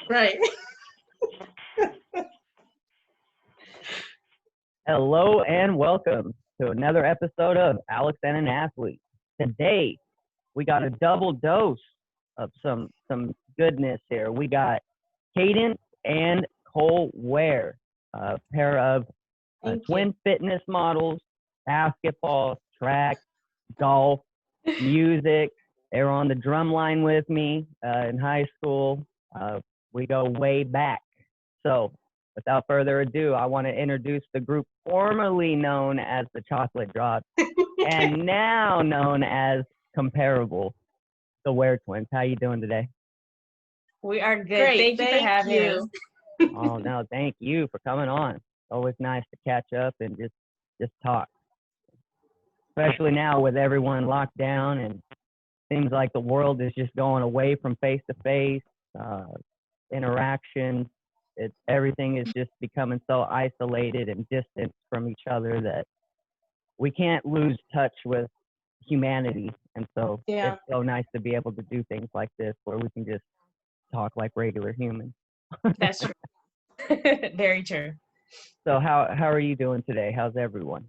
Right. Hello and welcome to another episode of Alex and an Athlete. Today, we got a double dose of some goodness here. We got Cadence and Cole Ware, a pair of twin fitness models, basketball, track, golf, music. They were on the drum line with me in high school. We go way back. So without further ado, I want to introduce the group formerly known as the Chocolate Drops and now known as Compairable, the Ware Twins. How you doing today? We are good. Great. Thank you for having us. Oh, no, thank you for coming on. Always nice to catch up and just talk. Especially now with everyone locked down and seems like the world is just going away from face-to-face interaction. Everything is just becoming so isolated and distant from each other that we can't lose touch with humanity. And so it's so nice to be able to do things like this where we can just talk like regular humans. That's true. Very true. So how are you doing today? How's everyone?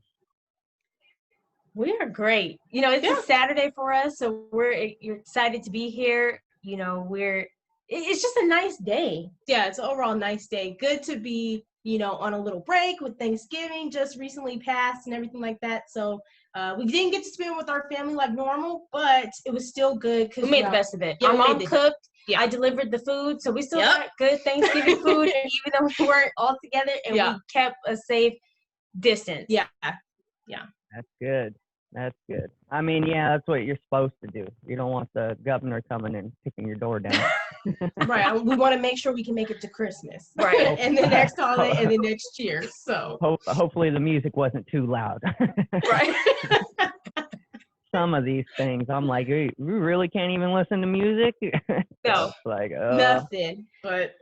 We are great. You know, it's a Saturday for us, so you're excited to be here. You know, it's just a nice day. Yeah, it's an overall nice day. Good to be, on a little break with Thanksgiving just recently passed and everything like that. So we didn't get to spend with our family like normal, but it was still good. We made the best of it. Yeah, our mom cooked. Yeah. I delivered the food, so we still got good Thanksgiving food, even though we weren't all together, and we kept a safe distance. Yeah. That's good. That's good. I mean, yeah, that's what you're supposed to do. You don't want the governor coming and kicking your door down. Right. We want to make sure we can make it to Christmas. Right. And the next holiday and the next year. So hopefully the music wasn't too loud. Right. Some of these things, I'm like, we really can't even listen to music? No. It's like, nothing. But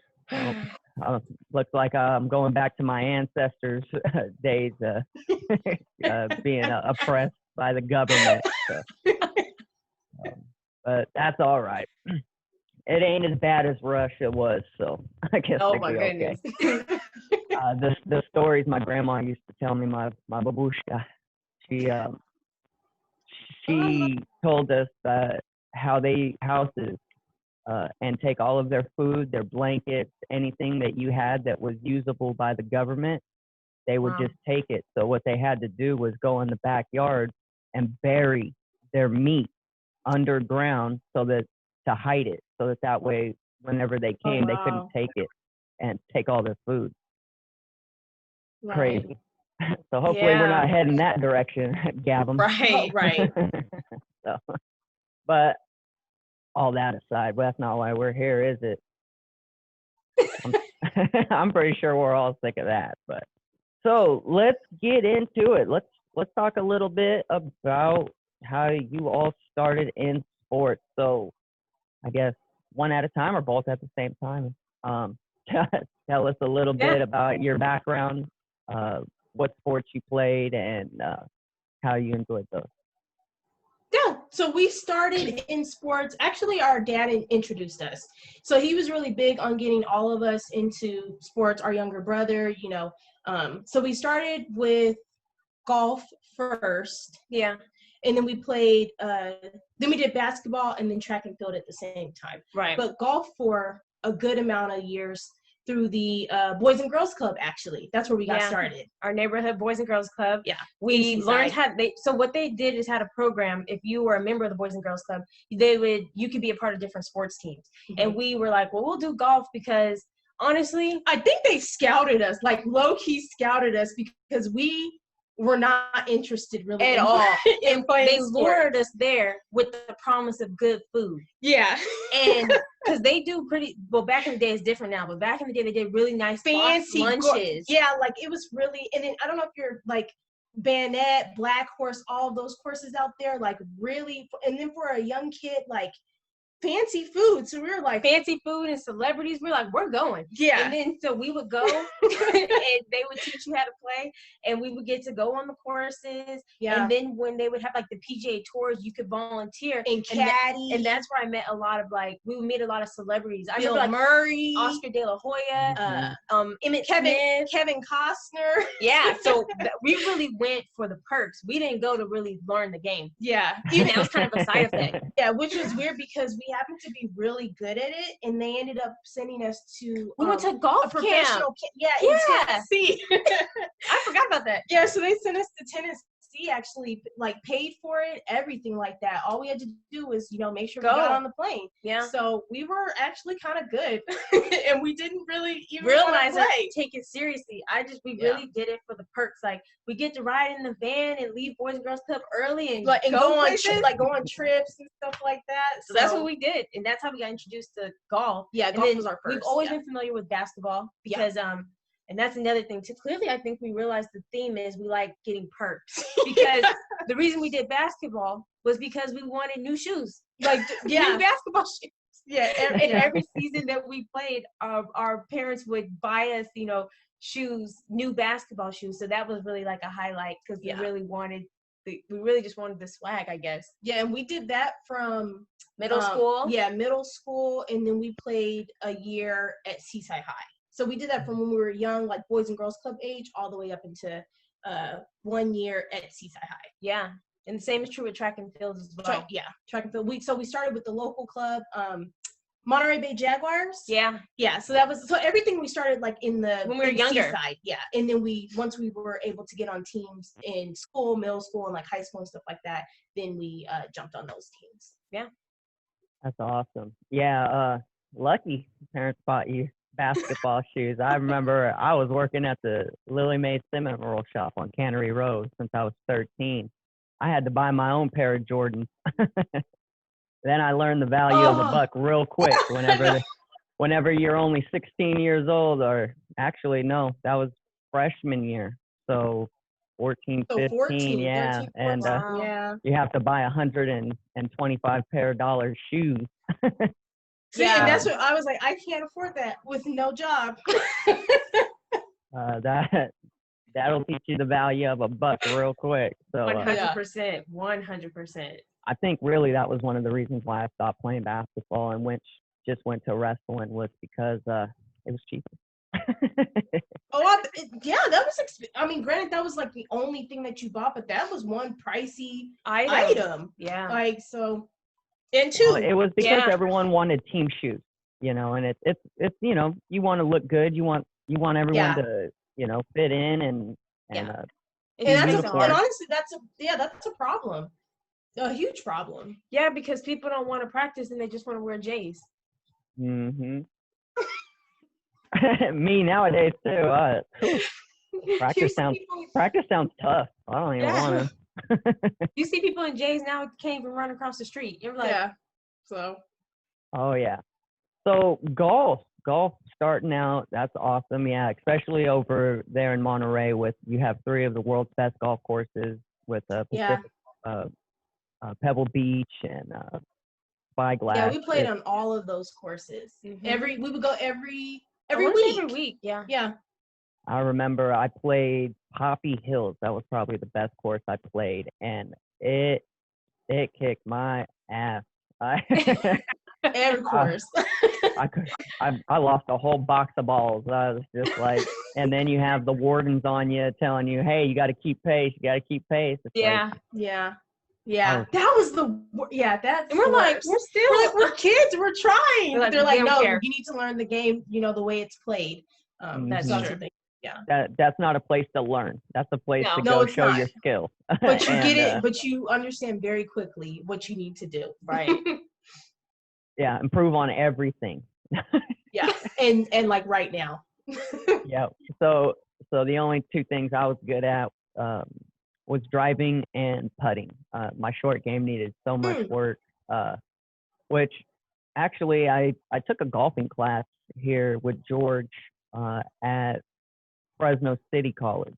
looks like I'm going back to my ancestors' days, being oppressed by the government. So. But that's all right. It ain't as bad as Russia was, so I guess oh we'll my be goodness. Okay. The stories my grandma used to tell me, my babushka, she told us how they eat houses and take all of their food, their blankets, anything that you had that was usable by the government, they would just take it. So what they had to do was go in the backyard and bury their meat underground to hide it, so that way whenever they came, they couldn't take it and take all their food. Right. Crazy. So hopefully we're not heading that direction, Gavin. Right, right. So, but all that aside, well, that's not why we're here, is it? I'm pretty sure we're all sick of that. But so let's get into it. Let's talk a little bit about how you all started in sports. So I guess one at a time or both at the same time. Tell us a little bit about your background, what sports you played, and how you enjoyed those. Yeah, so we started in sports. Actually, our dad introduced us. So he was really big on getting all of us into sports, our younger brother, So we started with golf first. Yeah. And then we played, then we did basketball and then track and field at the same time. Right. But golf for a good amount of years through the Boys and Girls Club, actually. That's where we got started. Our neighborhood Boys and Girls Club. Yeah. We learned so what they did is had a program. If you were a member of the Boys and Girls Club, you could be a part of different sports teams. Mm-hmm. And we were like, well, we'll do golf because honestly, I think they scouted us, like low-key scouted us because we were not interested really at all. in playing they lured us there with the promise of good food. Yeah. And because they do back in the day it's different now, but back in the day they did really nice fancy lunches. Like it was really, and then I don't know if you're like Bayonet, Black Horse, all those courses out there, like really, and then for a young kid, like fancy food. So we were like, fancy food and celebrities. We're like, we're going. yeah. And then so we would go and they would teach you how to play, and we would get to go on the courses. Yeah. And then when they would have like the PGA tours, you could volunteer. And caddy. And that's where I met a lot of like, we would meet a lot of celebrities. I Bill remember like Murray, Oscar De La Hoya, Emmett Kevin Smith. Kevin Costner. Yeah, so we really went for the perks. We didn't go to really learn the game. Yeah. Even that was kind of a side effect. Yeah, which was weird because we happened to be really good at it, and they ended up sending us to We went to a golf professional camp. Yeah, Yeah. in Tennessee. I forgot about that. Yeah, so they sent us to Tennessee, actually, like paid for it, everything like that. All we had to do was, make sure we got on the plane. Yeah. So we were actually kind of good, and we didn't really even realize it, take it seriously. We really did it for the perks. Like, we get to ride in the van and leave Boys and Girls Club early and go on trips and stuff like that. So that's what we did, and that's how we got introduced to golf. Yeah, golf was our first. We've always been familiar with basketball because and that's another thing too. Clearly, I think we realized the theme is we like getting perks because the reason we did basketball was because we wanted new shoes, like new basketball shoes. Yeah, and every season that we played, our parents would buy us, shoes, new basketball shoes. So that was really like a highlight because we really just wanted the swag, I guess. Yeah, and we did that from middle school. Yeah, middle school, and then we played a year at Seaside High. So we did that from when we were young, like Boys and Girls Club age, all the way up into 1 year at Seaside High. Yeah, and the same is true with track and field as well. Track and field. We started with the local club, Monterey Bay Jaguars. Yeah. So everything we started like when we were younger. Seaside, and then once we were able to get on teams in school, middle school, and like high school and stuff like that, then we jumped on those teams. Yeah. That's awesome. Yeah, lucky parents bought you basketball shoes. I remember I was working at the Lily Mae Cement Roll Shop on Cannery Road since I was 13. I had to buy my own pair of Jordans. Then I learned the value of a buck real quick whenever you're only 16 years old, or actually, no, that was freshman year. So 14, 15, 14, yeah. 13, and you have to buy $125 pair of dollars shoes. See, and that's what I was like, I can't afford that with no job. That'll teach you the value of a buck real quick. So 100%, 100%. I think really that was one of the reasons why I stopped playing basketball and went to wrestling, was because it was cheaper. That was. Granted, that was like the only thing that you bought, but that was one pricey item. Yeah. Like so. And two, it was because everyone wanted team shoes, and it's you want to look good, you want everyone to fit in and honestly that's a problem, a huge problem. Yeah, because people don't want to practice and they just want to wear J's. Mm-hmm. Me nowadays too. Practice sounds tough. I don't even want to. You see people in J's now can't even run across the street. You're like, Oh yeah. So golf starting out, that's awesome. Yeah, especially over there in Monterey you have 3 of the world's best golf courses with Pacific, Pebble Beach and Spyglass. Yeah, we played on all of those courses. Mm-hmm. We would go every week. Yeah. I remember I played Poppy Hills. That was probably the best course I played, and it kicked my ass. Every course. I lost a whole box of balls. I was just like, and then you have the wardens on you telling you, hey, you got to keep pace. It's yeah. That was that's. And we're kids. We're trying. Like, they're like, no, you need to learn the game. The way it's played. That's true. Yeah. That's not a place to learn. That's a place to go show your skill. But you get it. But you understand very quickly what you need to do. Right. Yeah, improve on everything. Yeah, and like right now. Yeah. So the only 2 things I was good at was driving and putting. My short game needed so much work, which actually I took a golfing class here with George at Fresno City College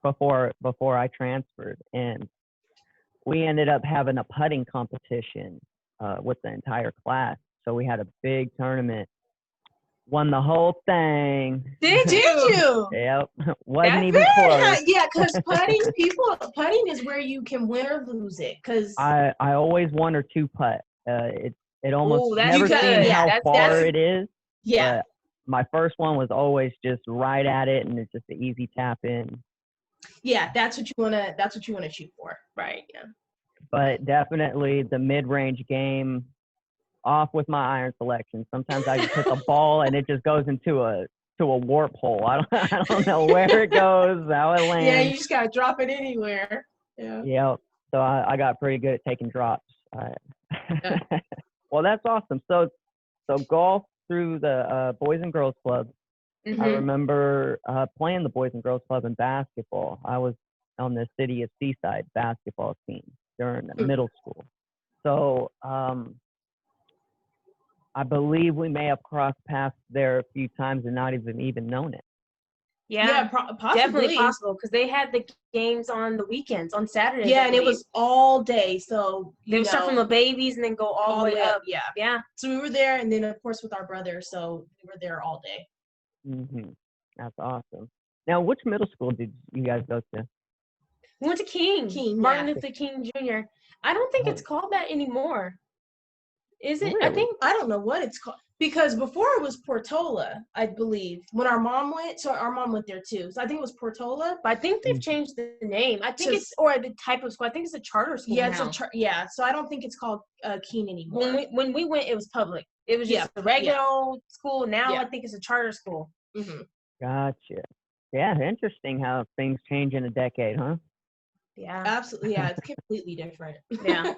before I transferred, and we ended up having a putting competition with the entire class. So we had a big tournament. Won the whole thing. Did you? Yep. Wasn't That's even close. Yeah, because putting is where you can win or lose it. Because I always one or two putt. It almost Ooh, that's never good. seen Yeah, how that's- far it is. yeah, But my first one was always just right at it, and it's just an easy tap in. yeah, that's what you wanna shoot for, right? Yeah. But definitely the mid-range game, off with my iron selection. Sometimes I just hit the ball and it just goes into a warp hole. I don't know where it goes, how it lands. Yeah, you just gotta drop it anywhere. Yeah. Yep. So I got pretty good at taking drops. Yeah. Well, that's awesome. So golf through the Boys and Girls Club. I Mhm. remember playing the Boys and Girls Club in basketball. I was on the City of Seaside basketball team during middle school. So I believe we may have crossed paths there a few times and not even known it. Yeah, Possibly. definitely possible because they had the games on the weekends, on Saturdays. Yeah, I and it believe. was all day. So They would start from the babies and then go all the way up. Yeah. Yeah. So we were there, and then of course with our brother, so we were there all day. That's awesome. Now, which middle school did you guys go to? We went to King Martin Luther King Jr. I don't think it's called that anymore. Is it? Really? I don't know what it's called because before it was Portola, I believe. When our mom went, so our mom went there too. So I think it was Portola. But I think they've changed the name. I think it's or the type of school. I think it's a charter school. Yeah, now. So I don't think it's called Keene anymore. When we went, it was public. It was just a regular old school. Now I think it's a charter school. Mm-hmm. Gotcha. Yeah, interesting how things change in a decade, huh? Yeah. Absolutely. Yeah, it's completely different. Yeah.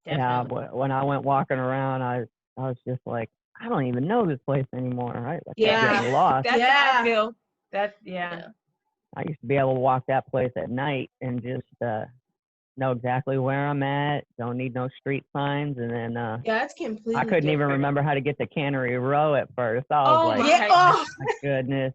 Yeah, when I went walking around, I was just like, I don't even know this place anymore, right? Like, I get lost. That's how I feel. I used to be able to walk that place at night and just know exactly where I'm at. Don't need no street signs, and then it's completely. I couldn't even remember how to get to Cannery Row at first. I was my goodness.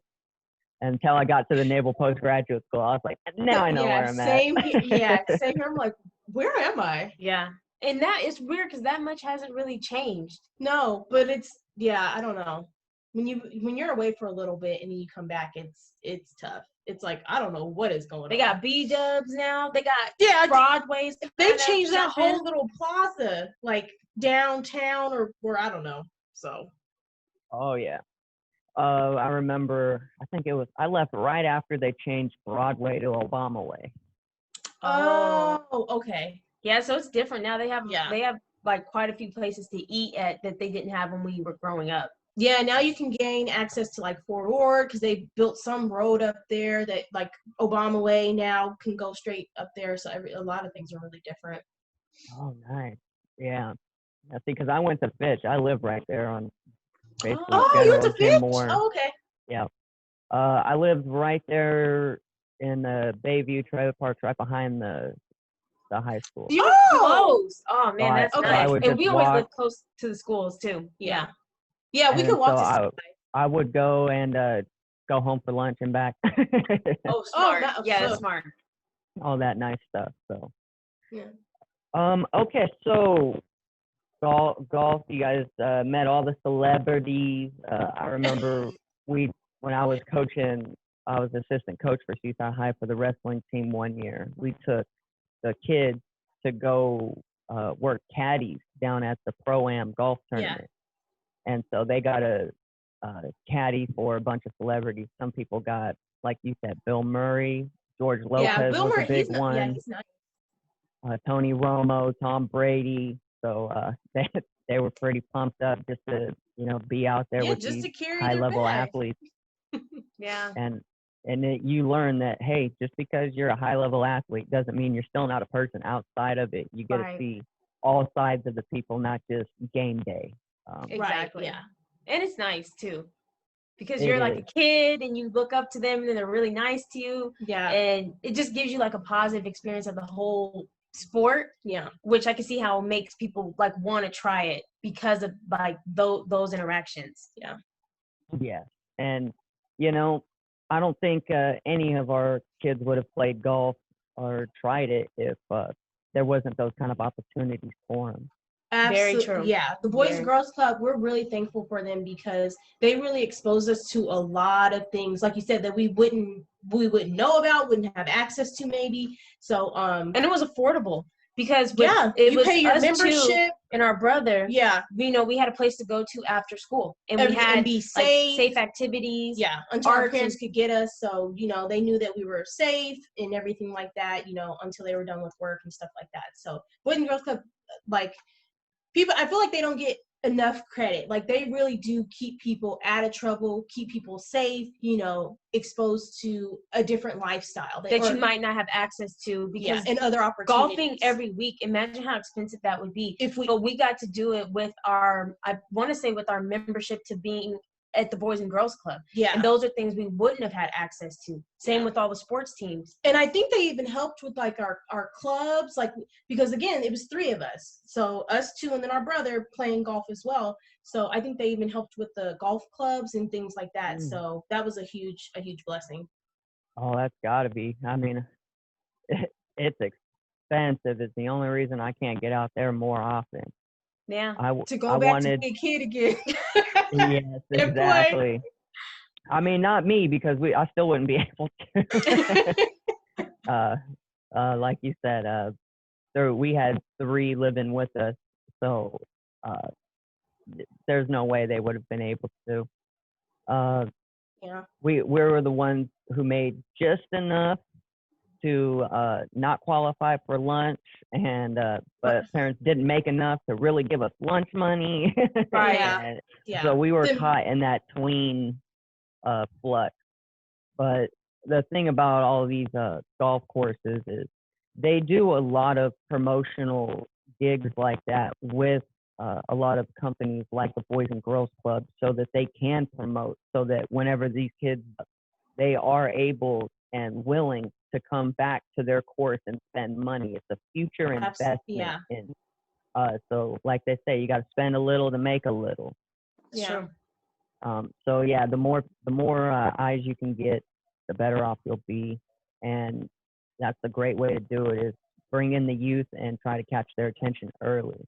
Until I got to the Naval Postgraduate School, I was like, now I know where I'm at. Same here. I'm like, where am I? Yeah. And that is weird because that much hasn't really changed. No, but it's I don't know. When you're away for a little bit and then you come back, it's tough. It's like I don't know what is going on. They got B-dubs now. They got Broadways. They changed that whole little plaza, like downtown or I don't know. So. Oh yeah. I remember. I think I left right after they changed Broadway to Obama Way. Oh, okay. Yeah, so it's different now. They have like quite a few places to eat at that they didn't have when we were growing up. Yeah, now you can gain access to like Fort Ord because they built some road up there that like Obama Way now can go straight up there. So a lot of things are really different. Oh, nice. Yeah. I see, because I went to Fitch. I live right there on basically you went to Fitch? Oh, okay. Yeah. I lived right there in the Bayview Trailer Park, right behind the high school. You were close. Oh man, that's nice. And we always live close to the schools too. Yeah. Yeah, we could walk to I would go and go home for lunch and back. Oh, smart. That's smart. All that nice stuff. So. Yeah. Okay, so golf. You guys met all the celebrities. I remember when I was coaching, I was assistant coach for Seaside High for the wrestling team one year. We took the kids to go work caddies down at the Pro-Am golf tournament. Yeah. And so they got a caddy for a bunch of celebrities. Some people got, like you said, Bill Murray, George Lopez was a big one. Yeah, he's nice. Tony Romo, Tom Brady. So they were pretty pumped up just to be out there with these high-level athletes. Yeah. And you learn that, hey, just because you're a high-level athlete doesn't mean you're still not a person outside of it. You get to see all sides of the people, not just game day. Exactly. Yeah. And it's nice, too, because you're like a kid and you look up to them and they're really nice to you. Yeah. And it just gives you like a positive experience of the whole sport. Yeah. Which I can see how it makes people like want to try it because of like those interactions. Yeah. Yeah. And, I don't think any of our kids would have played golf or tried it if there wasn't those kind of opportunities for them. Very Absolutely. true. Yeah. The Boys Very. and Girls Club, we're really thankful for them because they really exposed us to a lot of things, like you said, that we wouldn't know about, wouldn't have access to maybe. So And it was affordable because you was pay your us membership two and our brother. Yeah. We had a place to go to after school, and we had and be like safe. safe activities. Yeah, until our arts parents and- could get us. So, they knew that we were safe and everything like that, until they were done with work and stuff like that. So Boys and Girls Club, like, people, I feel like they don't get enough credit. Like, they really do keep people out of trouble, keep people safe, exposed to a different lifestyle that you might not have access to because and other opportunities. Golfing every week, imagine how expensive that would be. If we, but we got to do it with our, I want to say with our membership to being at the Boys and Girls Club. Yeah. And those are things we wouldn't have had access to. Same with all the sports teams. And I think they even helped with like our clubs, like, because again, it was 3 of us. So us 2 and then our brother playing golf as well. So I think they even helped with the golf clubs and things like that. So that was a huge blessing. Oh, that's gotta be. I mean, it's expensive. It's the only reason I can't get out there more often. Yeah. To go back to be a kid again. Yes, exactly. I mean, not me, because I still wouldn't be able to. Like you said, we had 3 living with us, so there's no way they would have been able to. Yeah. We were the ones who made just enough to not qualify for lunch, and but parents didn't make enough to really give us lunch money. Right. Yeah. So we were caught in that tween flux. But the thing about all of these golf courses is they do a lot of promotional gigs like that with a lot of companies like the Boys and Girls Club, so that they can promote, so that whenever these kids, they are able and willing to come back to their course and spend money. It's a future investment. Yeah. In so like they say, you got to spend a little to make a little. Yeah. So yeah, the more eyes you can get, the better off you'll be. And that's a great way to do it, is bring in the youth and try to catch their attention early.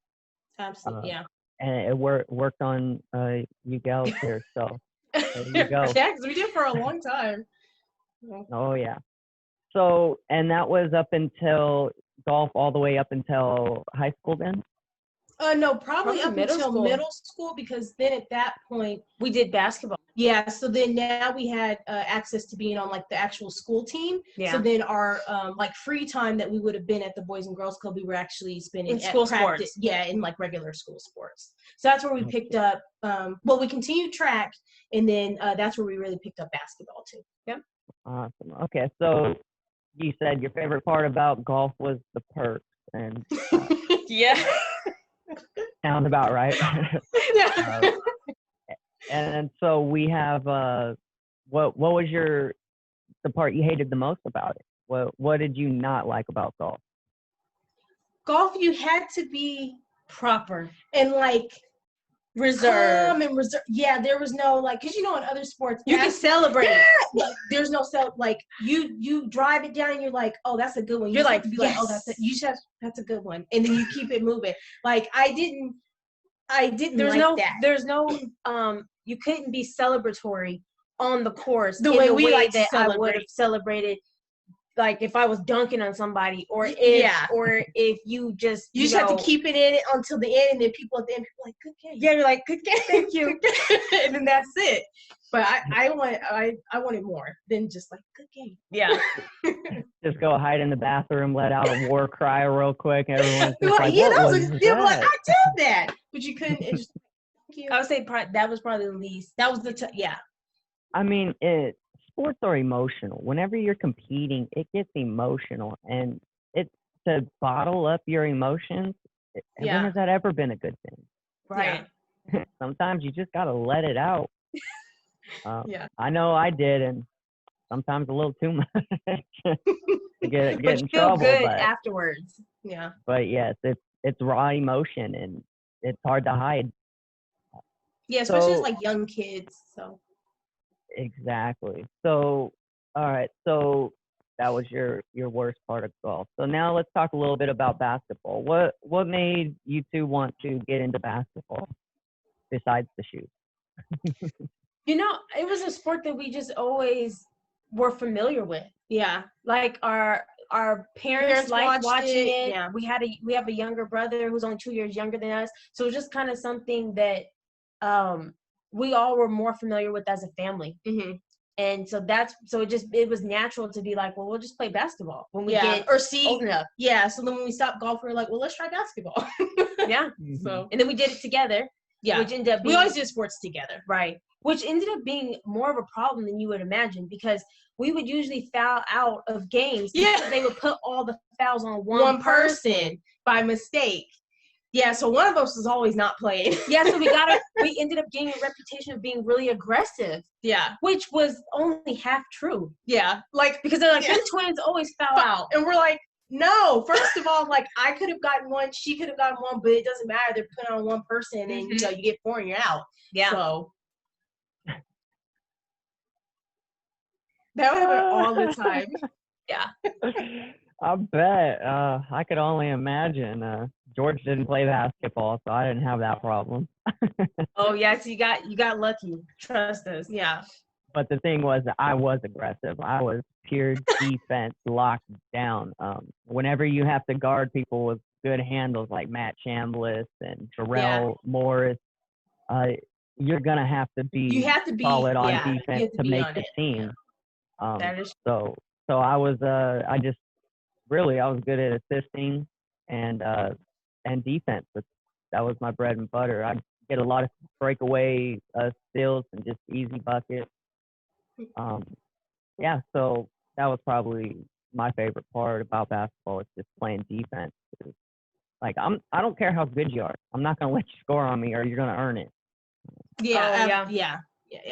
Absolutely. Yeah. And it worked on you gals here, so there you go. Yeah, because we did for a long time. Oh yeah. So, and that was up until golf all the way up until high school then? No, probably up middle until school. middle school, because then at that point we did basketball. Yeah, so then now we had access to being on like the actual school team. Yeah. So then our like free time that we would have been at the Boys and Girls Club, we were actually spending in school practice. Sports. Yeah, in like regular school sports. So that's where we picked up. Well, we continued track, and then that's where we really picked up basketball too. Yep. Awesome. Okay, so you said your favorite part about golf was the perks, and yeah. sounds about right. Yeah. And so we have what was the part you hated the most about it? What did you not like about golf? Golf, you had to be proper and like reserve. calm and reserve. Yeah, there was no like, because in other sports you can celebrate. Yeah, there's no like you drive it down and you're like, oh, that's a good one. You're like, be yes. like, oh, that's a good one, and then you keep it moving. Like I didn't there's like that. There's no you couldn't be celebratory on the course the way that I would have celebrated, like if I was dunking on somebody, or if you just have to keep it in it until the end, and then people at the end are like, good game. Yeah, you're like, good game, thank you. And then that's it. But I wanted more than just like, good game. Yeah. Just go hide in the bathroom, let out a war cry real quick. Everyone's just like, yeah, what was that? Like, I did that, but you couldn't. It just, thank you. I would say that was probably the least. That was yeah. I mean, sports are emotional. Whenever you're competing, it gets emotional, and it's to bottle up your emotions. When has that ever been a good thing? Right. Yeah. Sometimes you just gotta let it out. Yeah. I know I did, and sometimes a little too much to get but in you feel trouble. Good but afterwards. Yeah. But yes, it's raw emotion, and it's hard to hide. Yeah, especially as like young kids. So. Exactly. So, all right. So that was your worst part of golf. So now let's talk a little bit about basketball. What made you two want to get into basketball besides the shoes? You know, it was a sport that we just always were familiar with. Yeah. Like our parents liked watching it. Yeah. We have a younger brother who's only 2 years younger than us. So it was just kind of something that we all were more familiar with as a family. Mm-hmm. And so it was natural to be like, well, we'll just play basketball when we get old enough. Yeah. So then when we stopped golf, we were like, well, let's try basketball. Yeah. So And then we did it together. Yeah. Which ended up being, we always did sports together. Right. Which ended up being more of a problem than you would imagine, because we would usually foul out of games. Yeah. They would put all the fouls on one person by mistake. Yeah, so one of us was always not playing. Yeah, so we ended up gaining a reputation of being really aggressive. Yeah. Which was only half true. Yeah. Like, because they're like, them twins always foul out. And we're like, no, first of all, like, I could have gotten one, she could have gotten one, but it doesn't matter. They're putting on one person, and you know, you get 4 and you're out. Yeah. So that would happen all the time. Yeah. I bet. I could only imagine. George didn't play basketball, so I didn't have that problem. Oh yeah, so you got lucky. Trust us. Yeah. But the thing was that I was aggressive. I was pure defense, locked down. Whenever you have to guard people with good handles like Matt Chambliss and Jarrell Morris, you're gonna have to be solid on defense to make the team. That is so I was I was good at assisting and defense. That was my bread and butter. I get a lot of breakaway steals and just easy buckets. So that was probably my favorite part about basketball, is just playing defense. Like, I don't care how good you are. I'm not gonna let you score on me, or you're gonna earn it. Yeah.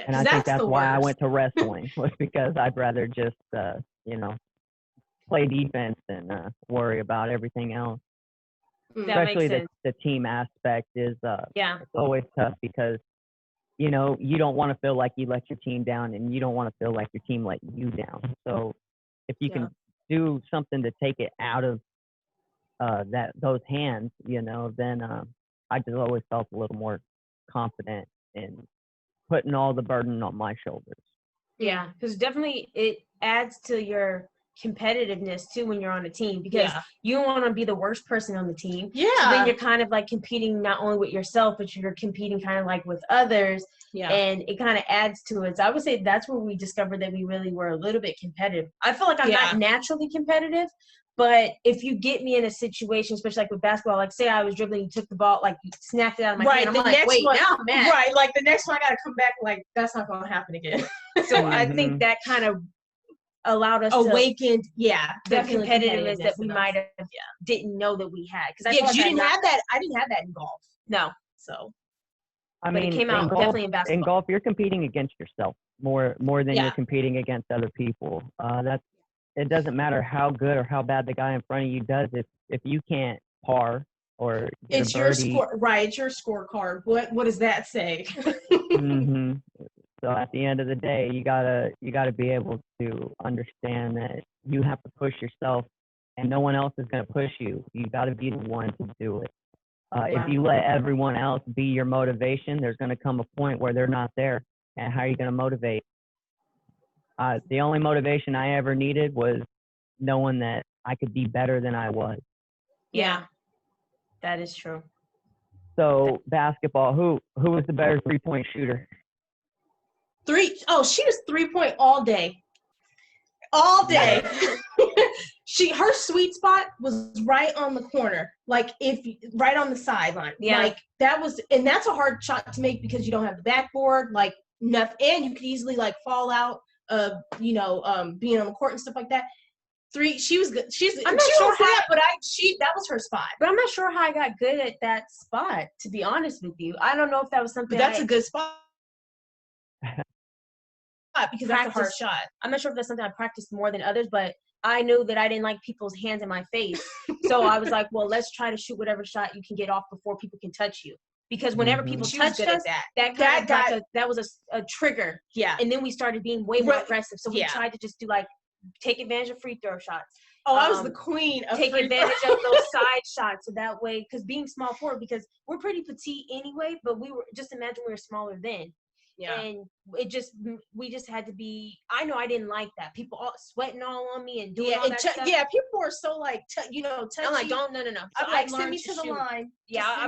And I think that's why I went to wrestling, was because I'd rather just play defense than worry about everything else. Especially the team aspect is it's always tough, because you don't want to feel like you let your team down, and you don't want to feel like your team let you down. So if you can do something to take it out of those hands, then I just always felt a little more confident in putting all the burden on my shoulders. Yeah, because definitely it adds to your competitiveness too when you're on a team, because you don't want to be the worst person on the team. Yeah. So then you're kind of like competing not only with yourself, but you're competing kind of like with others. Yeah. And it kind of adds to it. So I would say that's where we discovered that we really were a little bit competitive. I feel like I'm not naturally competitive, but if you get me in a situation, especially like with basketball, like say I was dribbling, you took the ball, like you snapped it out of my hand. I'm like, wait, now I'm mad. Right, like the next one I got to come back, like that's not going to happen again. So I think that kind of allowed us awakened, the competitiveness that we might have didn't know that we had. Because you didn't have that. I didn't have that in golf. No. So. I mean, it came out definitely in basketball. In golf, you're competing against yourself more than you're competing against other people. It doesn't matter how good or how bad the guy in front of you does. If you can't par or get it's a birdie, your score, right? It's your scorecard. What does that say? Mm-hmm. So at the end of the day, you gotta be able to understand that you have to push yourself, and no one else is gonna push you. You gotta be the one to do it. If you let everyone else be your motivation, there's gonna come a point where they're not there. And how are you gonna motivate? The only motivation I ever needed was knowing that I could be better than I was. Yeah, that is true. So basketball, who was the better 3-point shooter? She was 3-point all day. All day. Her sweet spot was right on the corner, like right on the sideline. Yeah. Like and that's a hard shot to make because you don't have the backboard, like nothing, and you could easily like fall out of being on the court and stuff like that. She was good. I'm not sure how, but that was her spot. But I'm not sure how I got good at that spot, to be honest with you. I don't know if that was something. But that's a good spot. Because that's a hard shot. I'm not sure if that's something I practiced more than others, but I knew that I didn't like people's hands in my face. So I was like, well, let's try to shoot whatever shot you can get off before people can touch you. Because whenever people touched us, that was a trigger. Yeah. And then we started being way more aggressive. So we tried to just do like take advantage of free throw shots. Oh, I was the queen of take free advantage throw. of those side shots. So that way, because being small forward, because we're pretty petite anyway, but just imagine we were smaller then. Yeah. And we just had to be, I know I didn't like that. People all sweating all on me and doing Yeah, all that stuff. yeah, people were so like, touchy. I'm like, no. So I'm like, send me to the line. Yeah, I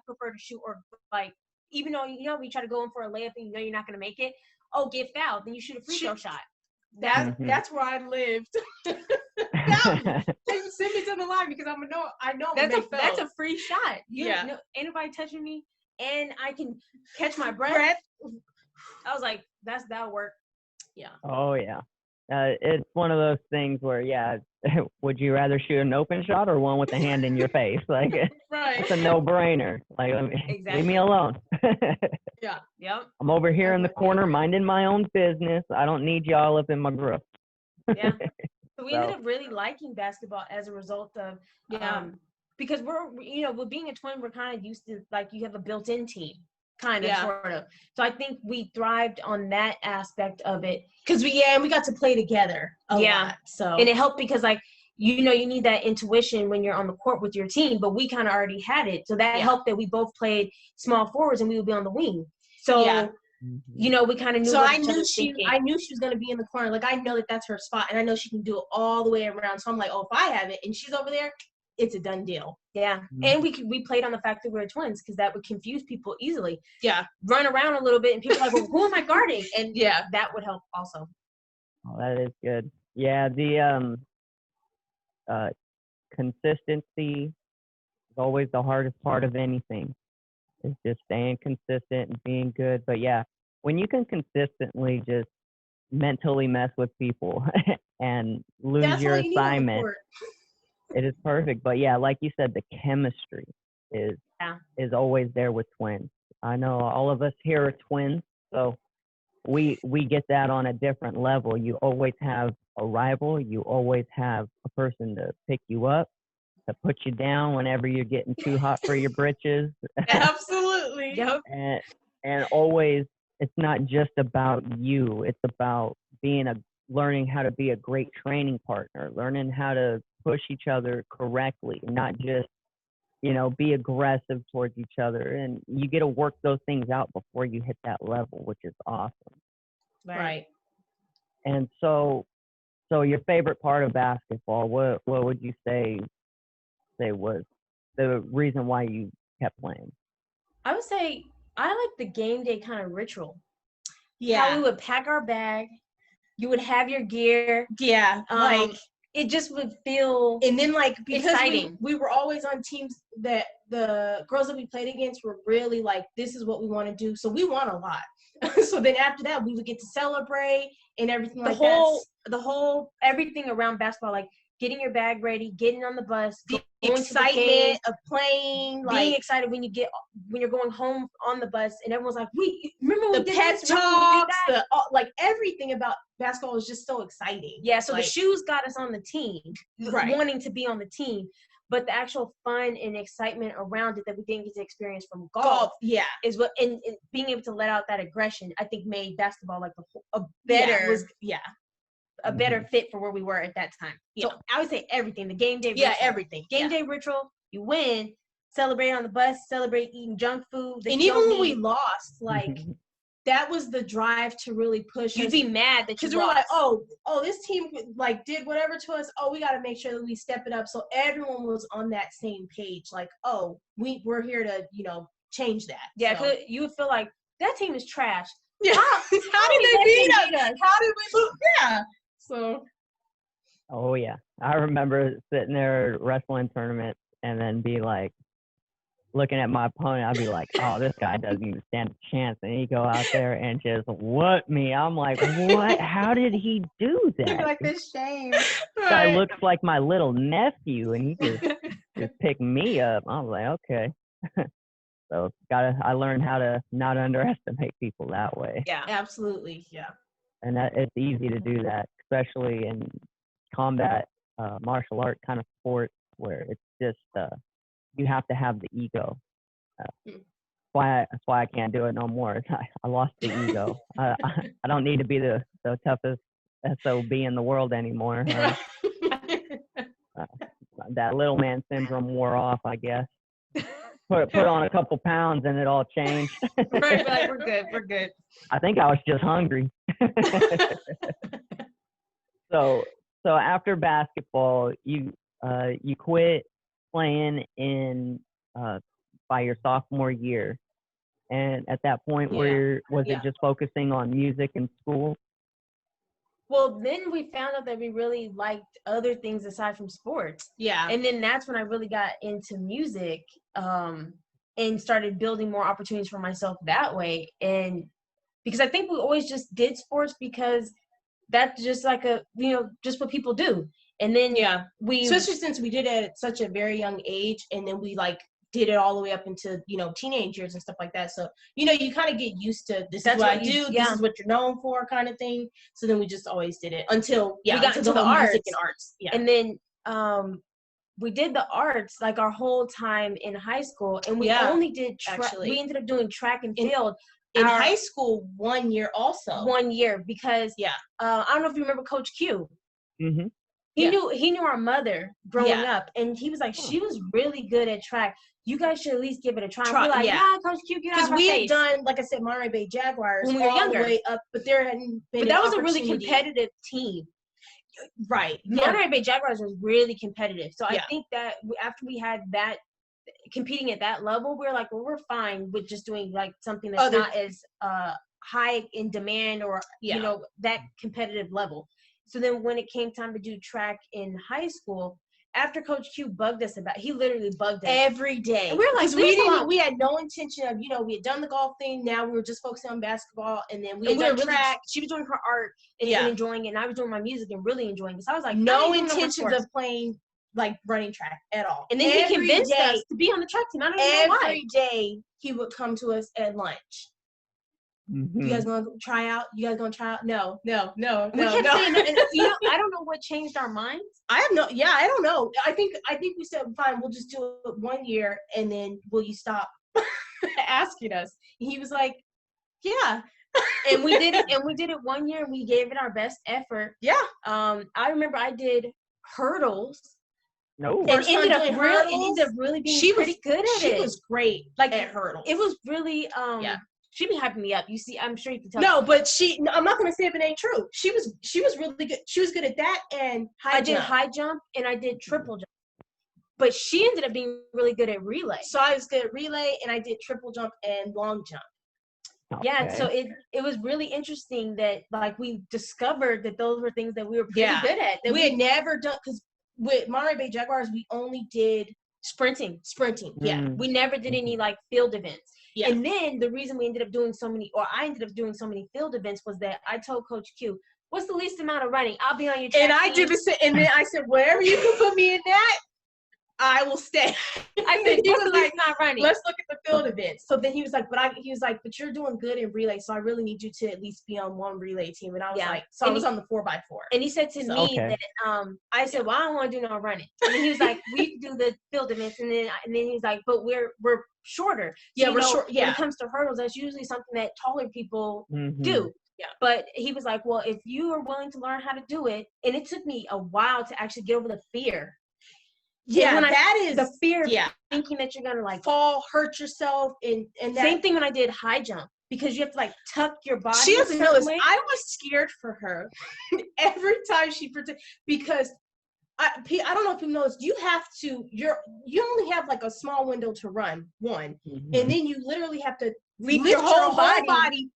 prefer to shoot, or like, even though, we try to go in for a layup and you're not going to make it. Oh, get fouled. Then you shoot a free throw shot. That's where I lived. Send me to the line because I know that's a free shot. Ain't nobody touching me, and I can catch my breath. I was like, that'll work. Yeah. Oh yeah. It's one of those things where, would you rather shoot an open shot or one with a hand in your face? Like, right. It's a no-brainer. Like, leave me alone. Yeah. Yep. I'm over here in the corner minding my own business. I don't need y'all up in my group. Yeah. So we ended up really liking basketball as a result of, because with being a twin, we're kind of used to, like, you have a built-in team. Kind of, sort of. So I think we thrived on that aspect of it. Because we got to play together a lot. So. And it helped because, like, you need that intuition when you're on the court with your team, but we kind of already had it. So that helped that we both played small forwards and we would be on the wing. So, we kind of knew. So I knew she was going to be in the corner. Like, I know that that's her spot, and I know she can do it all the way around. So I'm like, oh, if I have it and she's over there, it's a done deal. Yeah. Mm-hmm. And we played on the fact that we were twins because that would confuse people easily. Yeah. Run around a little bit and people are like, well, who am I guarding? And that would help also. Oh, that is good. Yeah, the consistency is always the hardest part of anything. It's just staying consistent and being good. But yeah, when you can consistently just mentally mess with people and lose your assignment, it is perfect. But yeah, like you said, the chemistry is always there with twins. I know all of us here are twins, so we get that on a different level. You always have a rival. You always have a person to pick you up, to put you down whenever you're getting too hot for your britches. Absolutely. Yep. And always, it's not just about you. It's about learning how to be a great training partner, learning how to push each other correctly, not just, be aggressive towards each other. And you get to work those things out before you hit that level, which is awesome. Right. And so your favorite part of basketball, what would you say was the reason why you kept playing? I would say I like the game day kind of ritual. Yeah. How we would pack our bag. You would have your gear. Yeah. It just would feel and then because exciting. We were always on teams that the girls that we played against were really like, this is what we want to do. So we won a lot. So then after that, we would get to celebrate and everything the whole everything around basketball, like getting your bag ready, getting on the bus, the excitement of playing, being excited when you're going home on the bus, and everyone's like, remember the pep talks, everything about basketball was just so exciting. Yeah, so the shoes got us on the team, right. Wanting to be on the team. But the actual fun and excitement around it that we didn't get to experience from golf is what, and being able to let out that aggression, I think made basketball like a better fit for where we were at that time. Yeah. So I would say everything, the game day ritual. Yeah, everything. Game day ritual, you win, celebrate on the bus, celebrate eating junk food. And even when we lost, that was the drive to really push You'd us. be mad that because we're like, oh, this team did whatever to us. Oh, we got to make sure that we step it up. So everyone was on that same page. Like, oh, we're here to change that. Yeah, because you would feel like that team is trash. Yeah. How did they beat us? How did we lose? Yeah. So. Oh yeah, I remember sitting there at wrestling tournaments and then be like, looking at my opponent, I'd be like, oh, this guy doesn't even stand a chance. And he'd go out there and just whoop me. I'm like, what? How did he do that? Like this shame. This guy looks like my little nephew, and he just picked me up. I was like, okay. So I learned how to not underestimate people that way. Yeah, absolutely. Yeah. And it's easy to do that, especially in combat, martial art kind of sports where it's just you have to have the ego. That's why I can't do it no more. I lost the ego. I don't need to be the toughest SOB in the world anymore. Huh? That little man syndrome wore off, I guess. Put on a couple pounds and it all changed. Right, like we're good. I think I was just hungry. So after basketball, you quit playing in by your sophomore year, and at that point, was it just focusing on music and school? Well, then we found out that we really liked other things aside from sports. Yeah. And then that's when I really got into music, and started building more opportunities for myself that way. And because I think we always just did sports because that's just like just what people do. And then especially since we did it at such a very young age, and then we like did it all the way up into teenage years and stuff like that. So you kind of get used to this. That's what I do. This is what you're known for, kind of thing. So then we just always did it until we got into the arts. Music and arts. Yeah. And then we did the arts like our whole time in high school, and we only did we ended up doing track and field. In high school, 1 year also. 1 year because I don't know if you remember Coach Q. Mm-hmm. He knew our mother growing up, and he was like, she was really good at track. You guys should at least give it a try. We're like, Coach Q, get out of our face. Because we had done, like I said, Monterey Bay Jaguars when we were younger, all the way up, but there hadn't been. But that was a really competitive team. Right. Monterey Bay Jaguars was really competitive. So I think that after we had that, competing at that level, we're like, well, we're fine with just doing like something that's not as high in demand or that competitive level. So then when it came time to do track in high school, after Coach Q bugged us he literally bugged us every day. And we were like, we had no intention of, we had done the golf thing. Now we were just focusing on basketball, and then we were track. She was doing her art and enjoying it, and I was doing my music and really enjoying it. So I was like, no intentions of playing like running track at all. And then he convinced us to be on the track team. I don't even know why. Every day he would come to us at lunch. Mm-hmm. You guys want to try out? You guys going to try out? No. We kept saying that, I don't know what changed our minds. I don't know. I think we said, fine, we'll just do it 1 year, and then will you stop asking us? And he was like, yeah. And we did it 1 year, and we gave it our best effort. Yeah. I remember I did hurdles. No. And ended up really being pretty good at it. She was great at hurdles. It was really she be hyping me up. You see, I'm sure you can tell. No, but I'm not gonna say if it ain't true. She was really good. She was good at that and high jump. I did high jump and I did triple jump. But she ended up being really good at relay. So I was good at relay, and I did triple jump and long jump. Okay. Yeah, so it was really interesting that like we discovered that those were things that we were pretty good at. That we had never done, because with Monterey Bay Jaguars we only did sprinting. Yeah. We never did any like field events. Yeah. And then the reason I ended up doing so many field events was that I told Coach Q, what's the least amount of running? I'll be on your track and I team. did the same, and then I said, wherever you can put me in that, I will stay. I said, what's the least not running? Let's look at the field events. So then he was like, but you're doing good in relay, so I really need you to at least be on one relay team. And I was like, so I was on the 4x4. And he said to me that I said, well, I don't want to do no running. And then he was like, we can do the field events. And then he was like, but we're shorter. So, we're short. Yeah. When it comes to hurdles, that's usually something that taller people Mm-hmm. do. Yeah. But he was like, well, if you are willing to learn how to do it, and it took me a while to actually get over the fear. Yeah, that is the fear of thinking that you're gonna like fall, hurt yourself, and that. Same thing when I did high jump, because you have to like tuck your body. She doesn't know this. I was scared for her every time she pretended, because I don't know if you know this. You only have like a small window to run and then you literally have to lift your whole body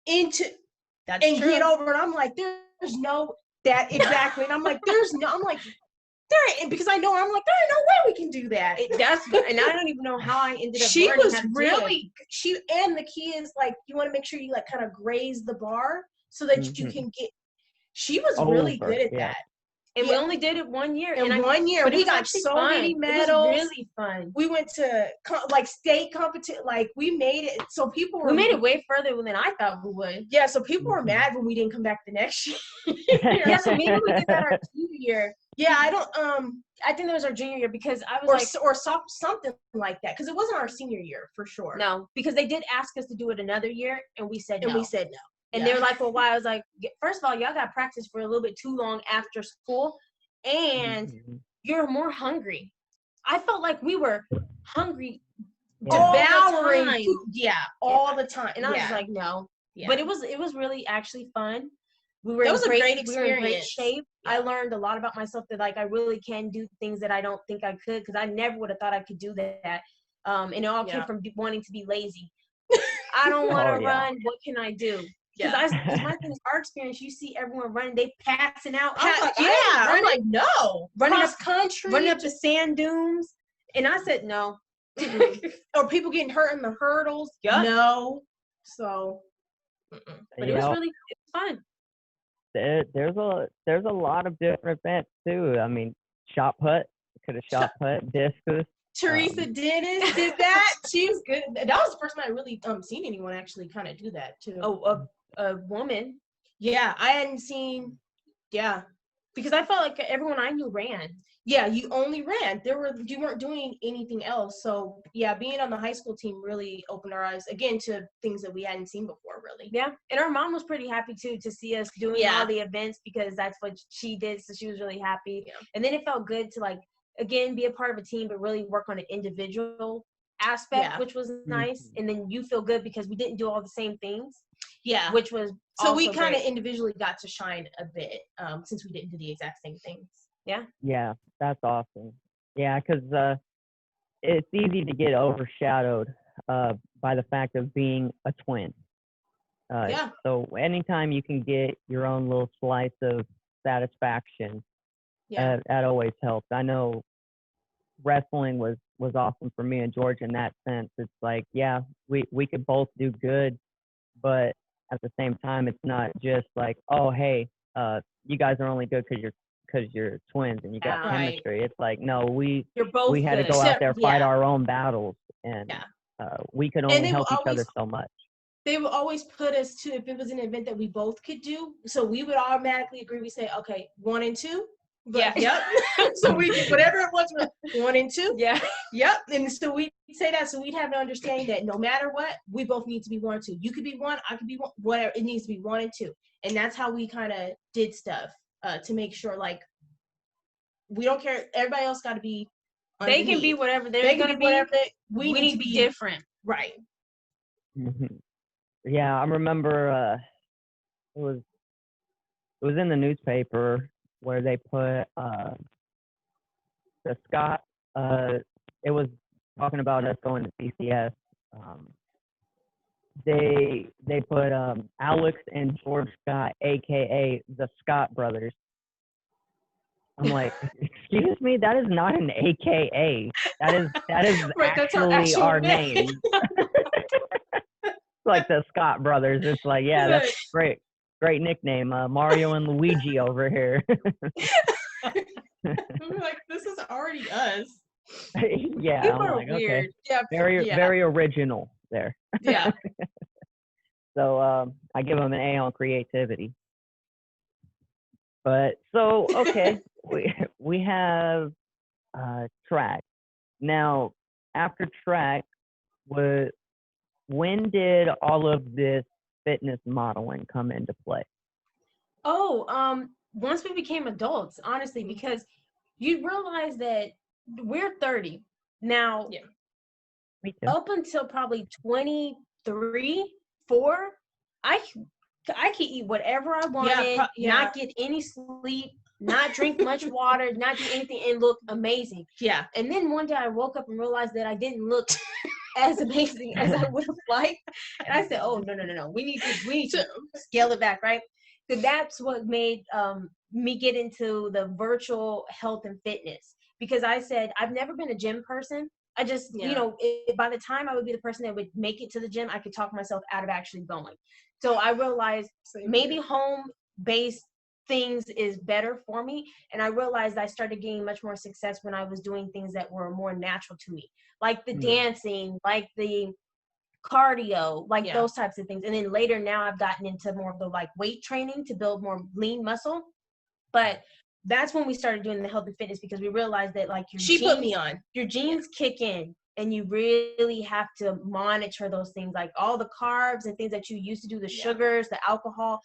into get over. And I'm like, there's no that exactly. And I'm like, because I know, I'm like, there ain't no way we can do that. And I don't even know how I ended up. She was really and the key is like, you want to make sure you like kind of graze the bar so that you can get. She was really good at that. And we only did it 1 year. In 1 year, we got so many medals. It was really fun. We went to like state competition. Like we made it. So people were. We made it way further than I thought we would. Yeah. So people were mad when we didn't come back the next year. Yeah. So maybe we did that our junior year. Yeah. I don't. I think that was our junior year, because I was or something like that, because it wasn't our senior year for sure. No, because they did ask us to do it another year, and we said no. And they were like, for a while, I was like, first of all, y'all got practice for a little bit too long after school, and you're more hungry. I felt like we were hungry, devouring all the time. food. All the time. And I was like, no. But it was really actually fun. We were that was a great We were in great experience. shape. I learned a lot about myself that like I really can do things that I don't think I could, because I never would have thought I could do that. And it all came from wanting to be lazy. I don't want to run. What can I do? Because my thing is, our experience, you see everyone running, they passing out. I'm like, no. Running cross country, running up the sand dunes. And I said, no. Or people getting hurt in the hurdles. No. So, but it was really fun. There's a lot of different events too. I mean, shot put, could have shot put, discus. Teresa Dennis did that. She was good. That was the first time I really seen anyone actually kind of do that too. Oh, a woman. Yeah, I hadn't seen. Yeah, because I felt like everyone I knew ran. Yeah, you only ran. You weren't doing anything else. So yeah, being on the high school team really opened our eyes again to things that we hadn't seen before, really. Yeah, and our mom was pretty happy too to see us doing all the events, because that's what she did. So she was really happy. Yeah. And then it felt good to like again be a part of a team, but really work on an individual aspect, which was nice. And then you feel good because we didn't do all the same things. Yeah, which was so we kind of individually got to shine a bit since we didn't do the exact same things. Yeah, that's awesome. Yeah, because it's easy to get overshadowed by the fact of being a twin. So anytime you can get your own little slice of satisfaction, that always helps. I know wrestling was awesome for me and George in that sense. It's like, we could both do good, but at the same time, it's not just like, oh, hey, you guys are only good because you're twins and you got chemistry. It's like, no, we had to go out there, fight our own battles, and we could only help each other so much. They would always put us to, if it was an event that we both could do, so we would automatically agree. We say, okay, 1 and 2. So we did whatever it was, 1 and 2. And so we say that, so we'd have an understanding that no matter what, we both need to be 1 and 2. You could be 1, I could be 1, whatever. It needs to be 1 and 2, and that's how we kind of did stuff to make sure, like, we don't care. Everybody else got to be. They can be whatever they're going to be. Whatever we need to be different, right? Yeah, I remember it was in the newspaper where they put the Scott. It was talking about us going to CCS. They put Alex and George Scott, aka the Scott brothers. I'm like, excuse me, that is not an AKA. That is right, actually our name. Like the Scott brothers. It's like, that's great nickname. Mario and Luigi over here. We're like, this is already us. Yeah, people I'm are like, weird. Okay. Very original there. Yeah. So I give them an A on creativity. But so okay, we have track. Now after track, when did all of this fitness modeling come into play? Once we became adults, honestly, because you realize that we're 30 now. Yeah. Me too. Up until probably 23, 4, I could eat whatever I wanted, not get any sleep, not drink much water, not do anything, and look amazing. Yeah. And then one day I woke up and realized that I didn't look as amazing as I would have liked. And I said, oh, no. We need to scale it back, right? So that's what made me get into the virtual health and fitness. Because I said, I've never been a gym person. I just, by the time I would be the person that would make it to the gym, I could talk myself out of actually going. So I realized maybe home-based things is better for me. And I realized I started gaining much more success when I was doing things that were more natural to me, like the dancing, like the cardio, like those types of things. And then later now I've gotten into more of the like weight training to build more lean muscle. But that's when we started doing the health and fitness, because we realized that like your genes kick in. and you really have to monitor those things, like all the carbs and things that you used to do, the sugars, the alcohol.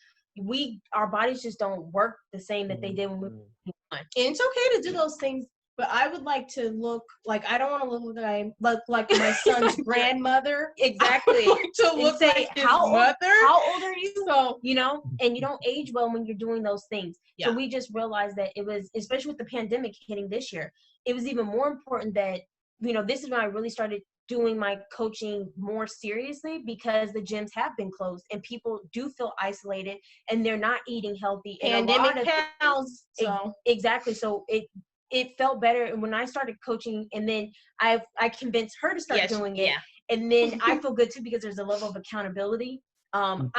Our bodies just don't work the same that they did when we were young. And it's okay to do those things, but I would like to look like, I don't want to look like my son's grandmother. Exactly. To look say, like his how mother. Old are you? So, you know, and you don't age well when you're doing those things. Yeah. So we just realized that it was, especially with the pandemic hitting this year, it was even more important that, you know, this is when I really started doing my coaching more seriously, because the gyms have been closed and people do feel isolated and they're not eating healthy. And pandemic pounds. So exactly. So it felt better. And when I started coaching, and then I convinced her to start doing it. And then I feel good too, because there's a level of accountability. Well,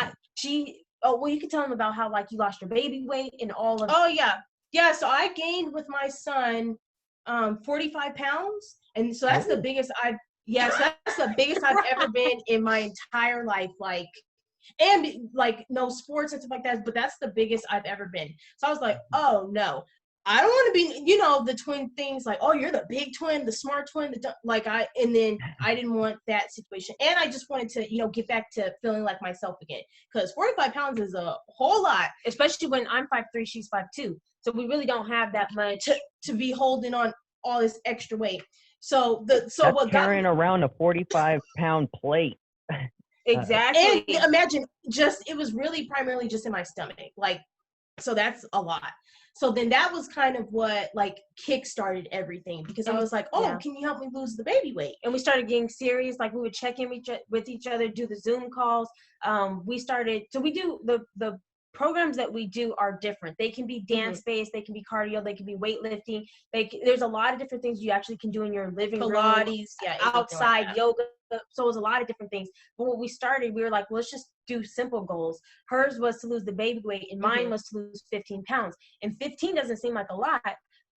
you can tell them about how, like, you lost your baby weight and all of. Oh yeah. So I gained with my son 45 pounds, and so that's the biggest I've ever been in my entire life. Like, and like no sports and stuff like that, but that's the biggest I've ever been. So I was like, oh no, I don't want to be, you know, the twin things, like, oh, you're the big twin, the smart twin, and then I didn't want that situation. And I just wanted to, you know, get back to feeling like myself again, because 45 pounds is a whole lot, especially when I'm 5'3", she's 5'2". So we really don't have that much to be holding on all this extra weight. So that's what carrying around a 45-pound plate. Exactly. And imagine, it was really primarily just in my stomach. Like, so that's a lot. So then that was kind of what, like, kick-started everything, because I was like, oh, can you help me lose the baby weight? And we started getting serious. Like, we would check in with each other, do the Zoom calls. We do the programs that we do are different. They can be dance-based, they can be cardio, they can be weightlifting. There's a lot of different things you actually can do in your living room. Pilates, outside, yoga. So it was a lot of different things. But when we started, we were like, well, let's just do simple goals. Hers was to lose the baby weight, and mine was to lose 15 pounds. And 15 doesn't seem like a lot,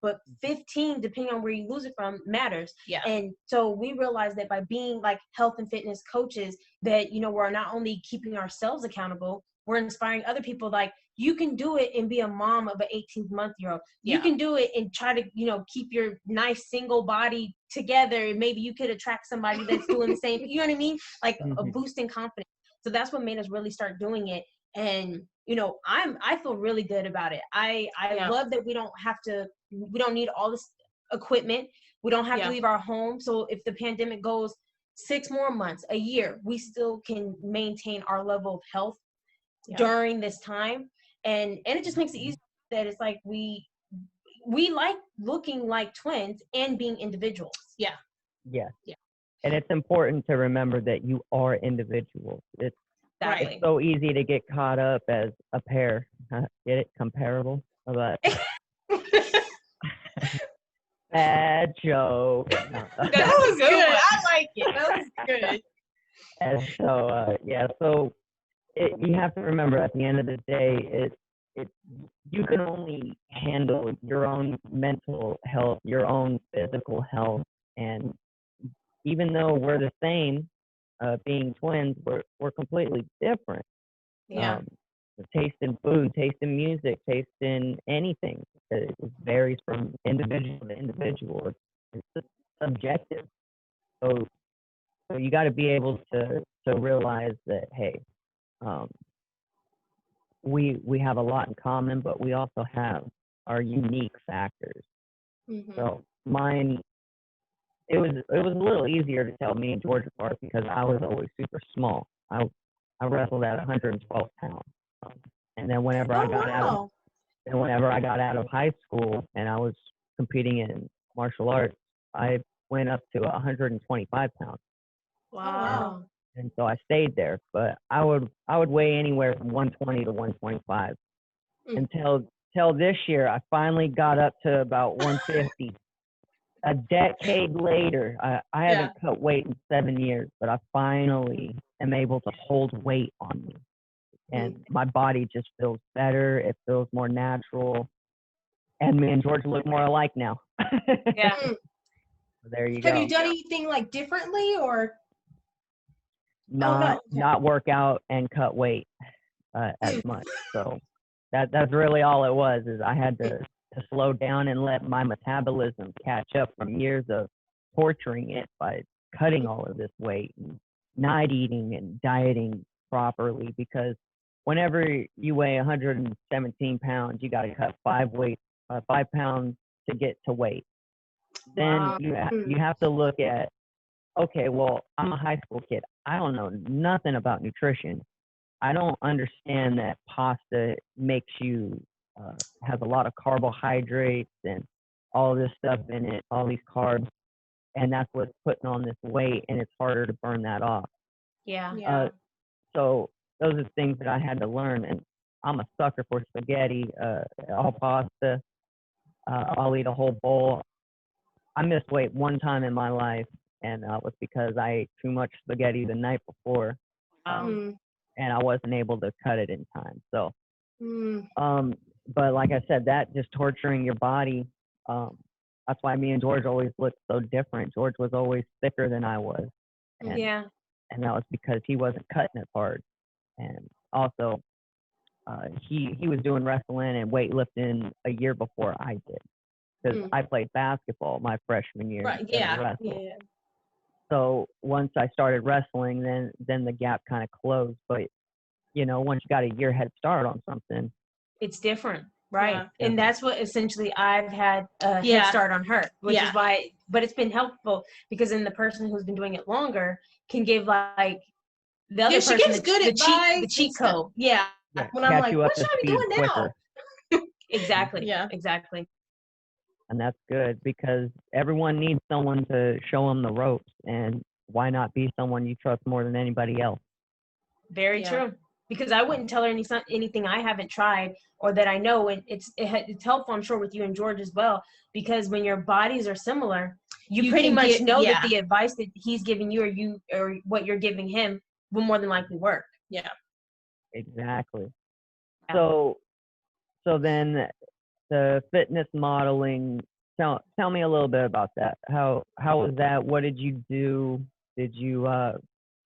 but 15, depending on where you lose it from, matters. Yeah. And so we realized that by being like health and fitness coaches, that, you know, we're not only keeping ourselves accountable, we're inspiring other people. Like, you can do it and be a mom of an 18-month-old. You can do it and try to, you know, keep your nice single body together. And maybe you could attract somebody that's doing the same. You know what I mean? Like a boost in confidence. So that's what made us really start doing it. And, you know, I feel really good about it. I love that we don't need all this equipment. We don't have to leave our home. So if the pandemic goes 6 more months, a year, we still can maintain our level of health during this time. And it just makes it easier that it's like we like looking like twins and being individuals. Yeah. And it's important to remember that you are individuals. It's so easy to get caught up as a pair. Get it? Comparable? But bad joke. That was good. I like it. That was good. And so you have to remember, at the end of the day, you can only handle your own mental health, your own physical health. And even though we're the same, being twins, we're completely different. Yeah. Taste in food, taste in music, taste in anything. It varies from individual to individual. It's just subjective. So you got to be able to realize that, hey, we have a lot in common, but we also have our unique factors. So mine, it was a little easier to tell me and George apart, because I was always super small. I wrestled at 112 pounds, and then whenever I got out of high school and I was competing in martial arts, I went up to 125 pounds. Wow. And so I stayed there, but I would weigh anywhere from 120 to 125 until this year. I finally got up to about 150. A decade later, I haven't cut weight in 7 years, but I finally am able to hold weight on me, and my body just feels better. It feels more natural, and me and George look more alike now. Yeah. So there you go. Have you done anything like differently, or? Not work out and cut weight as much. So that's really all it was, is I had to slow down and let my metabolism catch up from years of torturing it by cutting all of this weight and not eating and dieting properly, because whenever you weigh 117 pounds, you got to cut 5 pounds to get to weight. Then Wow. you have to look at, okay, well, I'm a high school kid. I don't know nothing about nutrition. I don't understand that pasta makes you has a lot of carbohydrates and all this stuff in it, all these carbs, and that's what's putting on this weight, and it's harder to burn that off. Yeah. Yeah. So those are things that I had to learn, and I'm a sucker for spaghetti, all pasta. I'll eat a whole bowl. I missed weight one time in my life, and it was because I ate too much spaghetti the night before, and I wasn't able to cut it in time. So, but like I said, that just torturing your body. That's why me and George always looked so different. George was always thicker than I was, and that was because he wasn't cutting it hard. And also, he was doing wrestling and weightlifting a year before I did, because I played basketball my freshman year. Right. Yeah. Yeah. So once I started wrestling, then the gap kind of closed. But once you got a year head start on something, it's different, right? Yeah. And that's what essentially I've had a head start on her, which is why. But it's been helpful because then the person who's been doing it longer can give like the other person the cheat code. Yeah. When I'm like, what should I be doing quicker. now? Exactly. Yeah. Exactly. And that's good, because everyone needs someone to show them the ropes, and why not be someone you trust more than anybody else? Very true. Because I wouldn't tell her anything I haven't tried or that I know, and it's helpful, I'm sure, with you and George as well, because when your bodies are similar, you pretty much know that the advice that he's giving you or what you're giving him will more than likely work. Yeah. Exactly. So then the fitness modeling, tell me a little bit about that. How was that? What did you do? Did you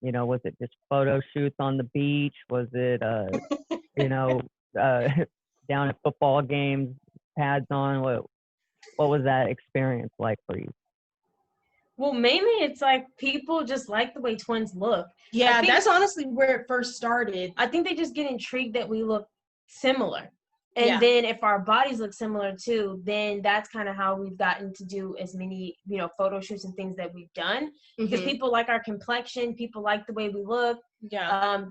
was it just photo shoots on the beach? Was it down at football games, pads on? What was that experience like for you? Well, mainly it's like people just like the way twins look. Yeah, that's honestly where it first started. I think they just get intrigued that we look similar. And then if our bodies look similar too, then that's kind of how we've gotten to do as many, photo shoots and things that we've done. Because people like our complexion, people like the way we look. Yeah.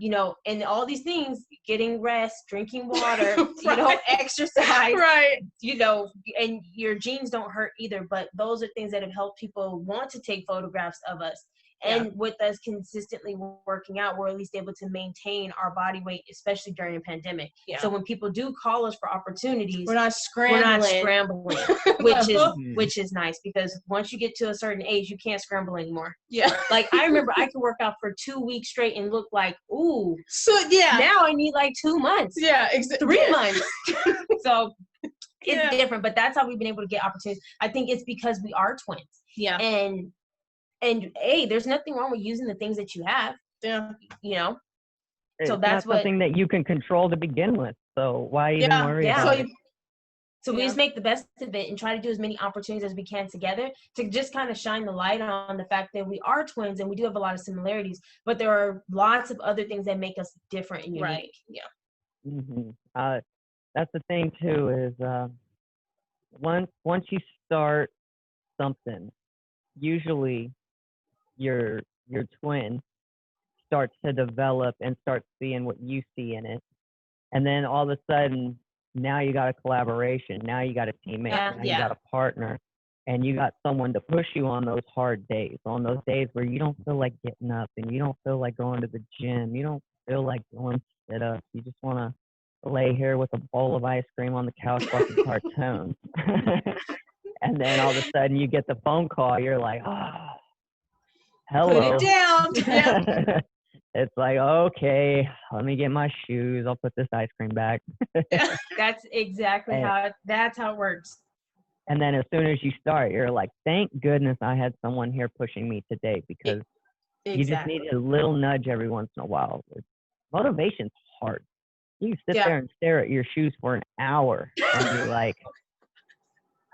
And all these things, getting rest, drinking water, exercise. Right. And your jeans don't hurt either. But those are things that have helped people want to take photographs of us. And with us consistently working out, we're at least able to maintain our body weight, especially during a pandemic. So when people do call us for opportunities, we're not scrambling, which is nice, because once you get to a certain age, you can't scramble anymore. Yeah. Like I remember I could work out for 2 weeks straight and look like, ooh. So now I need like 2 months. Yeah, 3 months. So it's different, but that's how we've been able to get opportunities. I think it's because we are twins. Yeah. And hey, there's nothing wrong with using the things that you have. Yeah. So that's something that you can control to begin with. So why even worry about it? So we just make the best of it and try to do as many opportunities as we can together to just kind of shine the light on the fact that we are twins and we do have a lot of similarities, but there are lots of other things that make us different and unique. Right. Yeah. Mm-hmm. That's the thing too, is once you start something, usually your twin starts to develop and starts seeing what you see in it, and then all of a sudden now you got a collaboration, now you got a teammate, now you got a partner, and you got someone to push you on those hard days, on those days where you don't feel like getting up and you don't feel like going to the gym, you don't feel like doing sit-ups, you just want to lay here with a bowl of ice cream on the couch watching cartoons. And then all of a sudden you get the phone call, you're like, hello. Put it down. It's like, okay, let me get my shoes. I'll put this ice cream back. That's exactly how it works. And then as soon as you start, you're like, thank goodness I had someone here pushing me today, because you just need a little nudge every once in a while. Motivation's hard. You can sit there and stare at your shoes for an hour and be like,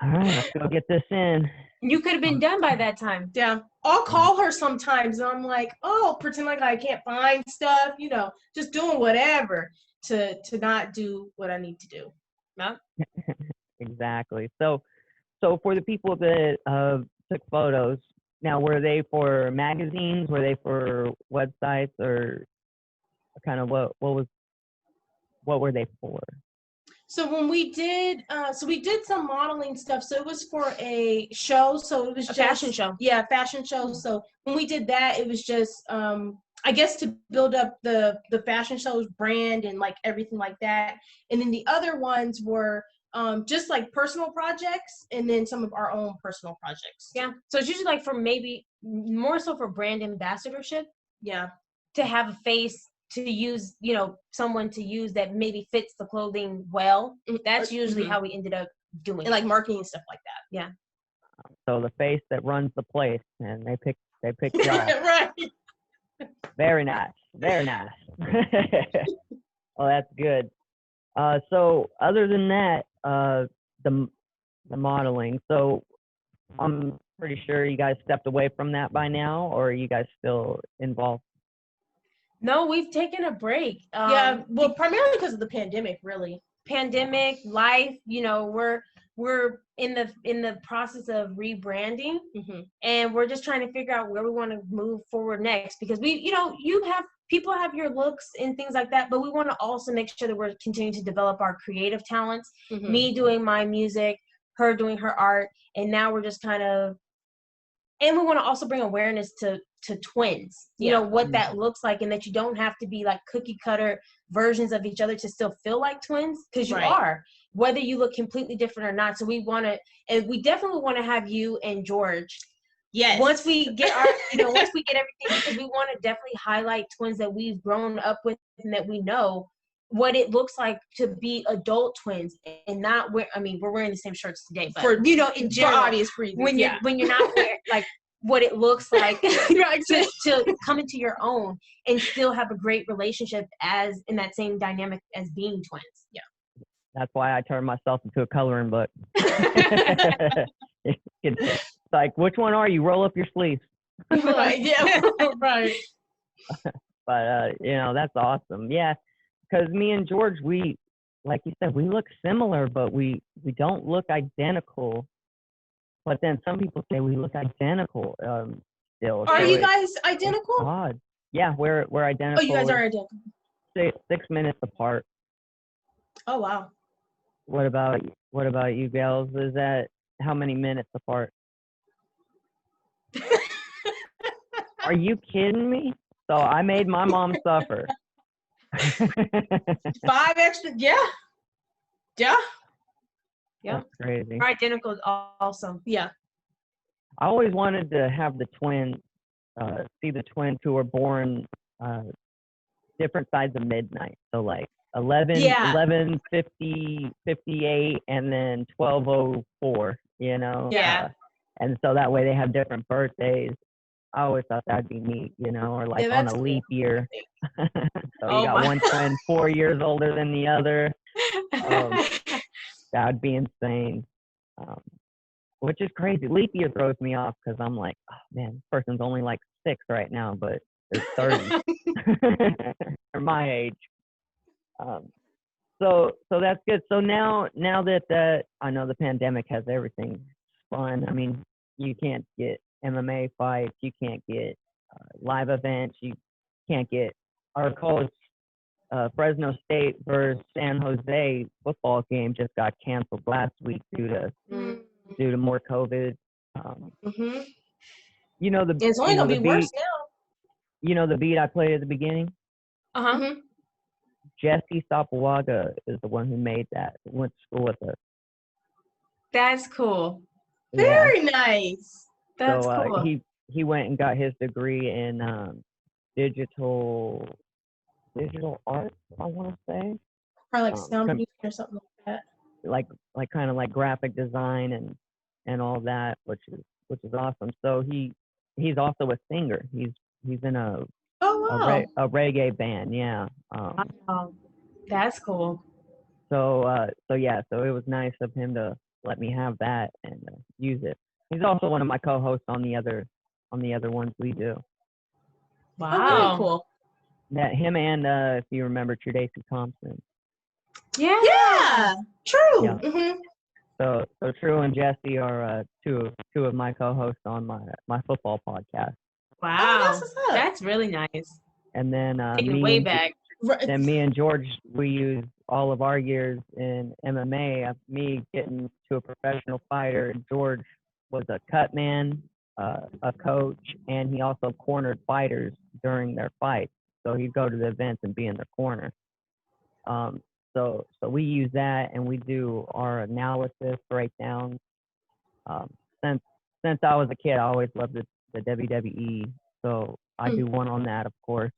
All right, let's go get this in. You could have been done by that time. Yeah. I'll call her sometimes and I'm like, oh, pretend like I can't find stuff, just doing whatever to not do what I need to do. No? Exactly. So for the people that took photos, now were they for magazines? Were they for websites, or kind of what were they for? So when we did, we did some modeling stuff. So it was for a show. So it was just fashion show. Yeah, fashion show. So when we did that, it was just, I guess, to build up the fashion show's brand and like everything like that. And then the other ones were just like personal projects, and then some of our own personal projects. Yeah. So it's usually like for maybe more so for brand ambassadorship. Yeah. To have a face to use, someone to use that maybe fits the clothing well. That's usually how we ended up doing and like marketing and stuff like that. Yeah. So the face that runs the place, and they picked y'all. Right. Very nice. Very nice. Well, that's good. So other than that, the modeling. So I'm pretty sure you guys stepped away from that by now, or are you guys still involved? No, we've taken a break. Yeah, well, primarily because of the pandemic, really. Pandemic, life, we're in the process of rebranding, and we're just trying to figure out where we want to move forward next, because people have your looks and things like that, but we want to also make sure that we're continuing to develop our creative talents. Me doing my music, her doing her art, and now we're just and we want to also bring awareness to twins, what that looks like, and that you don't have to be like cookie cutter versions of each other to still feel like twins, because you are, whether you look completely different or not. So we definitely want to have you and George. Yes. Once we get once we get everything, because we want to definitely highlight twins that we've grown up with and that we know what it looks like to be adult twins, and not we're wearing the same shirts today, but in general, for obvious reasons, when you're not wearing like what it looks like to come into your own and still have a great relationship as in that same dynamic as being twins. Yeah. That's why I turned myself into a coloring book. It's like, which one are you? Roll up your sleeves. Right. Yeah. Right. But that's awesome. Yeah, because me and George, we, like you said, we look similar, but we don't look identical. But then some people say we look identical still. Are you guys identical? Odd. Yeah, we're identical. Oh, you guys are identical. 6 minutes apart. Oh, wow. What about you gals? Is that how many minutes apart? Are you kidding me? So I made my mom suffer. 5 extra, yeah. Yeah. That's crazy. We're identical also. Yeah. I always wanted to have the twins, see the twins who were born different sides of midnight. So like 11:50, 58, and then 12:04. Yeah. And so that way they have different birthdays. I always thought that'd be neat, or like on a leap year. So you got one twin 4 years older than the other. That'd be insane. Which is crazy. Leap year throws me off because I'm like, oh man, this person's only like 6 right now, but they're 30. They're my age. So that's good. So now that I know the pandemic has everything spun. I mean, you can't get MMA fights, you can't get live events, you can't get our college Fresno State versus San Jose football game just got canceled last week due to more COVID. It's only gonna be worse now. The beat I played at the beginning? Jesse Sapawaga is the one who made that. Went to school with us. That's cool. Very nice. That's cool. He went and got his degree in digital art, I want to say. Probably like sound producing or something like that. Like kind of like graphic design and all that, which is awesome. So he's also a singer. He's in a reggae band, yeah. Wow. That's cool. So it was nice of him to let me have that and use it. He's also one of my co-hosts on the other ones we do. Wow. Oh, very cool. That him and if you remember Trudecy Thompson. Yeah. True. Yeah. Mm-hmm. So True and Jesse are two of my co-hosts on my football podcast. Wow. Oh, that's what's up. That's really nice. And then Taking it way back. Then me and George, we use all of our years in MMA. Me getting to a professional fighter. George was a cut man, a coach, and he also cornered fighters during their fights. So he'd go to the events and be in their corner. So we use that, and we do our analysis breakdowns. Since I was a kid, I always loved the WWE. So I do one on that, of course.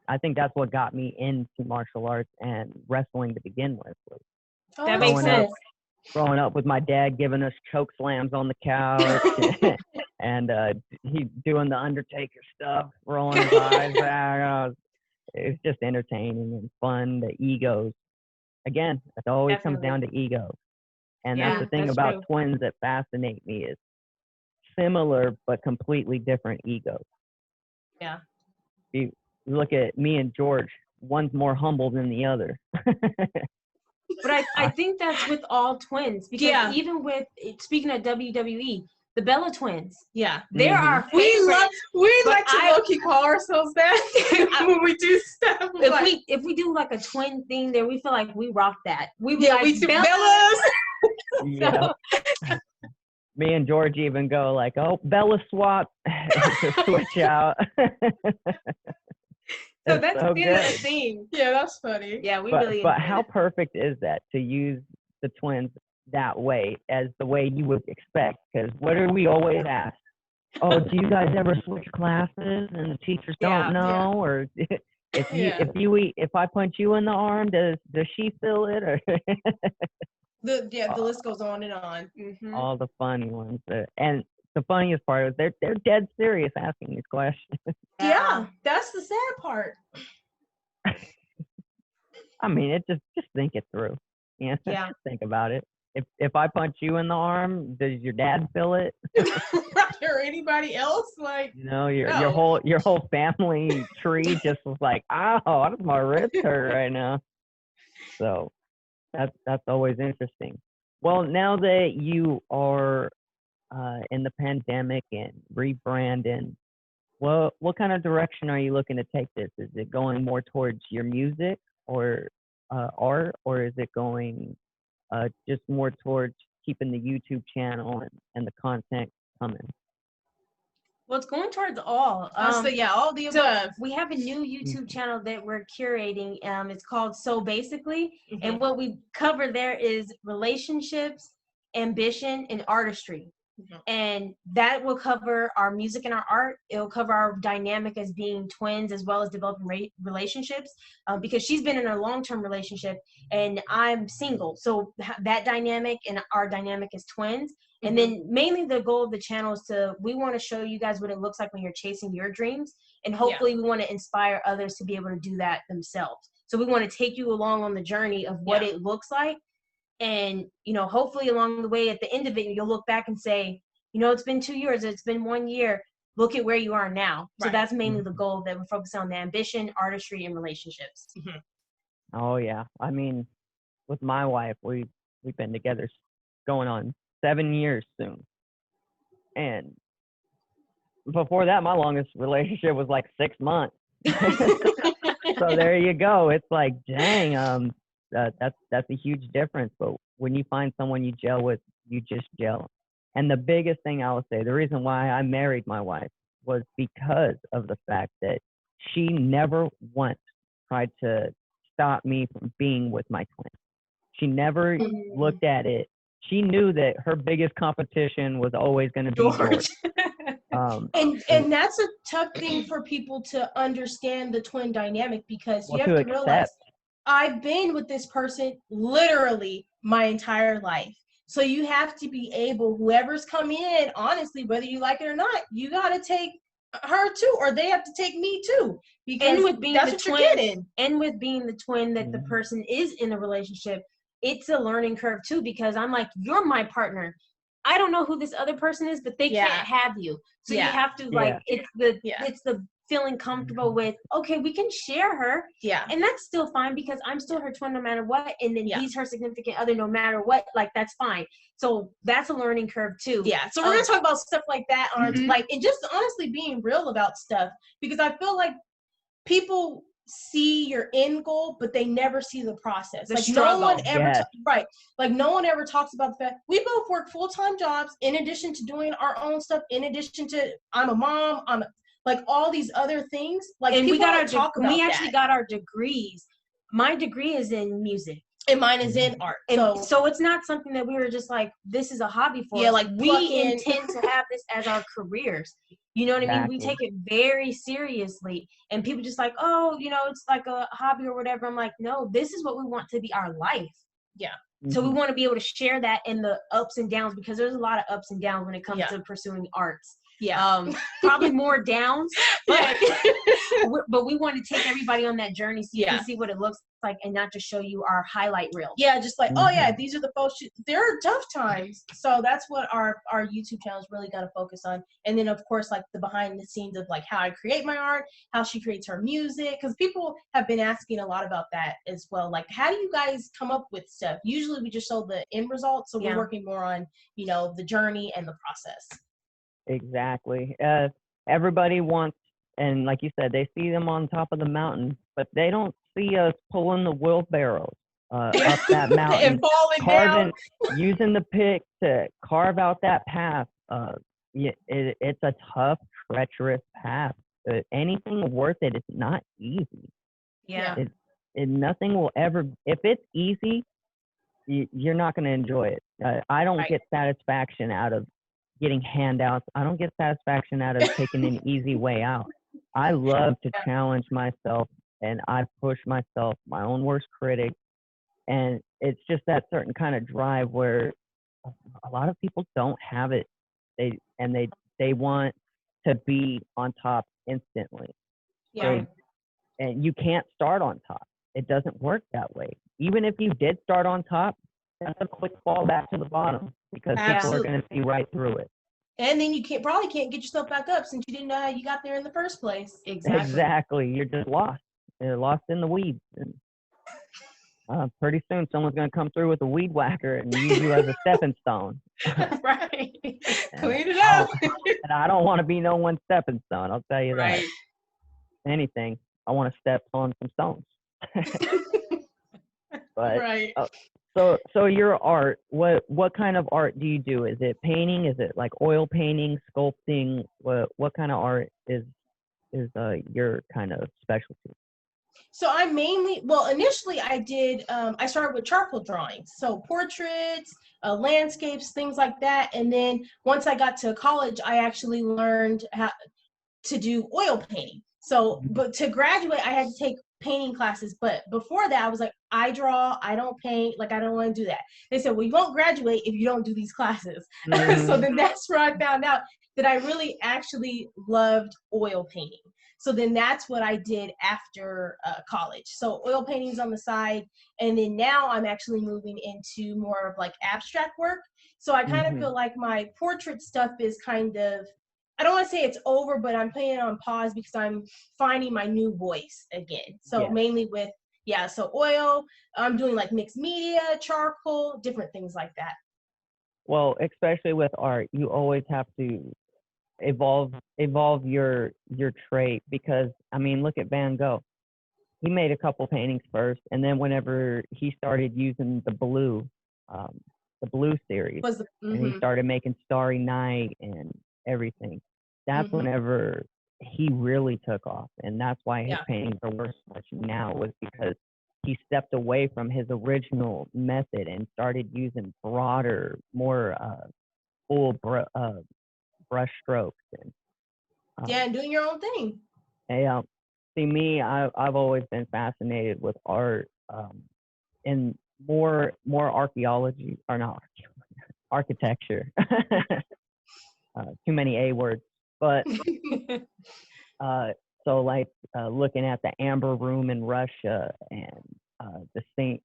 I think that's what got me into martial arts and wrestling to begin with. That makes sense. Growing up with my dad giving us choke slams on the couch and he doing the Undertaker stuff, rolling his eyes back. It's just entertaining and fun. The egos. Again, it always comes down to egos. And that's the thing about twins that fascinate me is similar but completely different egos. Yeah. You look at me and George, one's more humble than the other. But I think that's with all twins, because even with, speaking of WWE, the Bella twins. Yeah. They're our favorite. We like to low-key call ourselves that when we do stuff. If we do like a twin thing there, we feel like we rock that. We like, we do Bellas. Yeah. Me and George even go like, oh, Bella swap to switch out. So that's so been a thing. Yeah, that's funny. Yeah, But how perfect is that to use the twins that way, as the way you would expect? Because what do we always ask? Oh, do you guys ever switch classes and the teachers don't know? Yeah. Or if I punch you in the arm, does she feel it? Or the list goes on and on. Mm-hmm. All the funny ones. And the funniest part is they're dead serious asking these questions. Yeah, that's the sad part. I mean, just think it through. Yeah. Think about it. If I punch you in the arm, does your dad feel it? Or anybody else? Like, no, your whole family tree just was like, ow, my wrist hurt right now. So that's always interesting. Well, now that you are in the pandemic and rebranding, what kind of direction are you looking to take this? Is it going more towards your music or art, or is it going just more towards keeping the YouTube channel and the content coming? Well, it's going towards all. All the above. We have a new YouTube channel that we're curating. It's called So Basically. Mm-hmm. And what we cover there is relationships, ambition, and artistry. Mm-hmm. And that will cover our music and our art. It will cover our dynamic as being twins, as well as developing relationships, because she's been in a long-term relationship and I'm single. So that dynamic and our dynamic as twins. Mm-hmm. And then mainly the goal of the channel is we want to show you guys what it looks like when you're chasing your dreams. And hopefully we want to inspire others to be able to do that themselves. So we want to take you along on the journey of what it looks like. And, hopefully along the way, at the end of it, you'll look back and say, it's been 2 years, it's been 1 year. Look at where you are now. Right. So that's mainly the goal, that we're focusing on the ambition, artistry, and relationships. Mm-hmm. Oh, yeah. I mean, with my wife, we've been together going on 7 years soon. And before that, my longest relationship was like 6 months. So there you go. It's like, dang, that's a huge difference. But when you find someone you gel with, you just gel. And the biggest thing I will say, the reason why I married my wife was because of the fact that she never once tried to stop me from being with my twin. She never looked at it. She knew that her biggest competition was always going to be George. And that's a tough thing for people to understand, the twin dynamic, because you have to realize I've been with this person literally my entire life. So you have to be able, whoever's coming in, honestly, whether you like it or not, you got to take her too, or they have to take me too. Because and with being that's the what twin, you're getting. And with being the twin that the person is in a relationship, it's a learning curve too, because I'm like, you're my partner. I don't know who this other person is, but they can't have you. So you have to like, it's the feeling comfortable with, okay, we can share her. Yeah. And that's still fine because I'm still her twin no matter what. And then he's her significant other no matter what. Like, that's fine. So that's a learning curve too. Yeah. So we're going to talk about stuff like that on like, and just honestly being real about stuff, because I feel like people see your end goal, but they never see the process. Like struggle. No one ever, like no one ever talks about the fact we both work full-time jobs in addition to doing our own stuff. In addition to, I'm a mom, like all these other things. Like, and we got to talk about. We actually got our degrees. My degree is in music. And mine is in art. And so it's not something that we were just like, this is a hobby for us. Yeah, like we intend to have this as our careers. You know what I mean? We take it very seriously. And people just like, oh, you know, it's like a hobby or whatever. I'm like, no, this is what we want to be our life. Yeah. So we want to be able to share that in the ups and downs, because there's a lot of ups and downs when it comes to pursuing arts. Yeah. Probably more downs, but but we want to take everybody on that journey so you can see what it looks like and not just show you our highlight reel. Yeah, just like, oh yeah, these are the folks. There are tough times. So that's what our YouTube channel is really going to focus on. And then of course, like the behind the scenes of like how I create my art, how she creates her music. Because people have been asking a lot about that as well. Like, how do you guys come up with stuff? Usually we just show the end result. So we're working more on, you know, the journey and the process. Exactly. Everybody wants, and like you said, they see them on top of the mountain, but they don't see us pulling the wheelbarrows up that mountain, and falling down, using the pick to carve out that path. It's a tough, treacherous path. Anything worth it is not easy. Yeah. Nothing will ever. If it's easy, you're not going to enjoy it. I don't get satisfaction out of getting handouts. I don't get satisfaction out of taking an easy way out. I love to challenge myself, and I push myself, my own worst critic. And it's just that certain kind of drive where a lot of people don't have it. They want to be on top instantly. Yeah. And you can't start on top. It doesn't work that way. Even if you did start on top, that's a quick fall back to the bottom, because people are going to see right through it. And then you probably can't get yourself back up since you didn't know how you got there in the first place. Exactly. You're just lost. You're lost in the weeds. And pretty soon someone's going to come through with a weed whacker and use you as a stepping stone. Right. Clean it up. And I don't want to be no one's stepping stone. I'll tell you that. Anything, I want to step on some stones. But so your art, what kind of art do you do? Is it painting? Is it like oil painting, sculpting? What kind of art is your kind of specialty? So I initially I did, I started with charcoal drawings. So portraits, landscapes, things like that. And then once I got to college, I actually learned how to do oil painting. So, but to graduate, I had to take painting classes. But before that, I was like, I draw, I don't paint, like I don't want to do that. They said, well, you won't graduate if you don't do these classes. So then that's where I found out that I really actually loved oil painting. So then that's what I did after college. So oil paintings on the side. And then now I'm actually moving into more of like abstract work. So I kind of feel like my portrait stuff is kind of, I don't want to say it's over, but I'm putting it on pause because I'm finding my new voice again. So mainly with, so oil, I'm doing like mixed media, charcoal, different things like that. Well, especially with art, you always have to evolve your trait, because I mean, look at Van Gogh. He made a couple paintings first, and then whenever he started using the blue series, and he started making Starry Night and everything, that's whenever he really took off. And that's why his paintings are worth so much now, was because he stepped away from his original method and started using broader, more full brush strokes and and doing your own thing. See, me, I've always been fascinated with art, and more archaeology, or not architecture. Too many A words, but so like looking at the Amber Room in Russia and the St.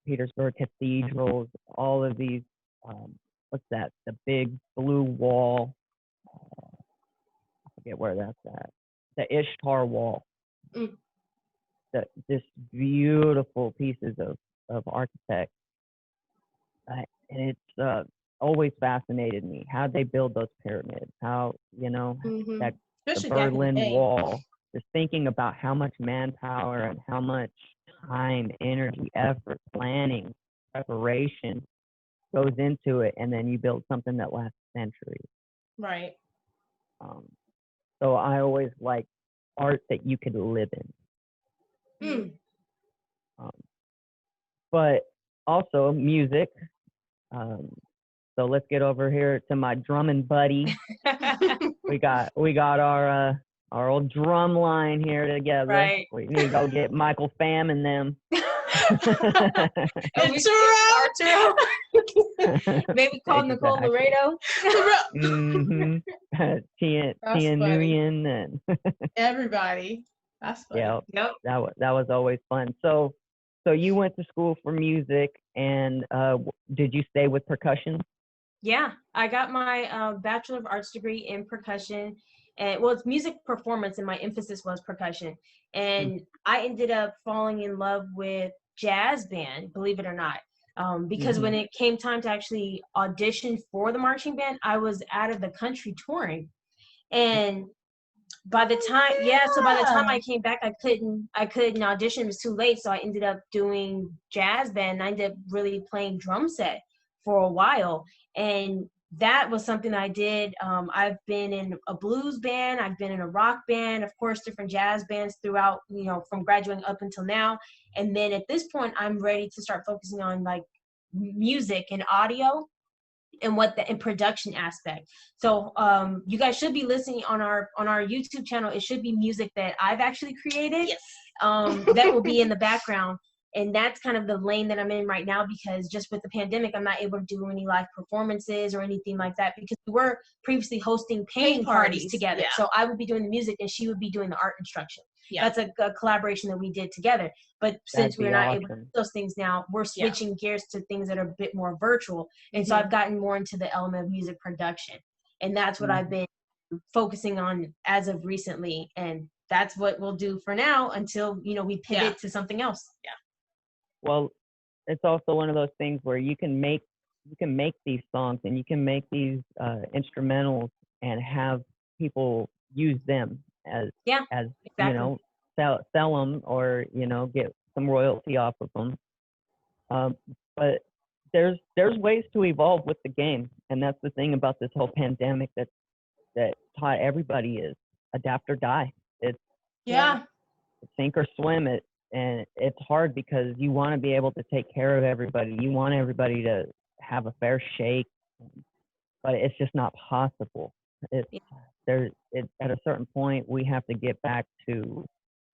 Petersburg cathedrals, all of these, what's that? The big blue wall. I forget where that's at. The Ishtar Wall. Mm. This beautiful pieces of architect. And it's always fascinated me. How they build those pyramids. How, Mm-hmm. that the Especially back in the Berlin day. Wall. Just thinking about how much manpower and how much time, energy, effort, planning, preparation goes into it, and then you build something that lasts centuries. Right. So I always like art that you could live in. Mm. But also music. So let's get over here to my drumming buddy. we got our old drum line here together. Right. We need to go get Michael Pham and them. Arturo. Maybe call Nicole Laredo. Mm-hmm. Tia Nguyen and everybody. That's funny. Yeah, Yep. that was always fun. So you went to school for music, and did you stay with percussion? Yeah, I got my Bachelor of Arts degree in percussion, and well, it's music performance, and my emphasis was percussion. And I ended up falling in love with jazz band, believe it or not, because when it came time to actually audition for the marching band, I was out of the country touring, and by the time I came back, I couldn't audition. It was too late, so I ended up doing jazz band. And I ended up really playing drum set for a while, and that was something I did. I've been in a blues band, I've been in a rock band, of course, different jazz bands throughout, from graduating up until now. And then at this point, I'm ready to start focusing on like music and audio and and production aspect. So you guys should be listening on our YouTube channel. It should be music that I've actually created. Yes. That will be in the background. And that's kind of the lane that I'm in right now, because just with the pandemic, I'm not able to do any live performances or anything like that, because we were previously hosting painting parties together. Yeah. So I would be doing the music and she would be doing the art instruction. Yeah. That's a collaboration that we did together. But since we're not able to do those things now, we're switching gears to things that are a bit more virtual. And so I've gotten more into the element of music production. And that's what I've been focusing on as of recently. And that's what we'll do for now until, we pivot to something else. Yeah. Well, it's also one of those things where you can make these songs and you can make these instrumentals and have people use them as exactly. Sell them or get some royalty off of them. But there's ways to evolve with the game, and that's the thing about this whole pandemic that taught everybody is adapt or die. It's sink or swim. And it's hard because you want to be able to take care of everybody. You want everybody to have a fair shake, but it's just not possible. At a certain point, we have to get back to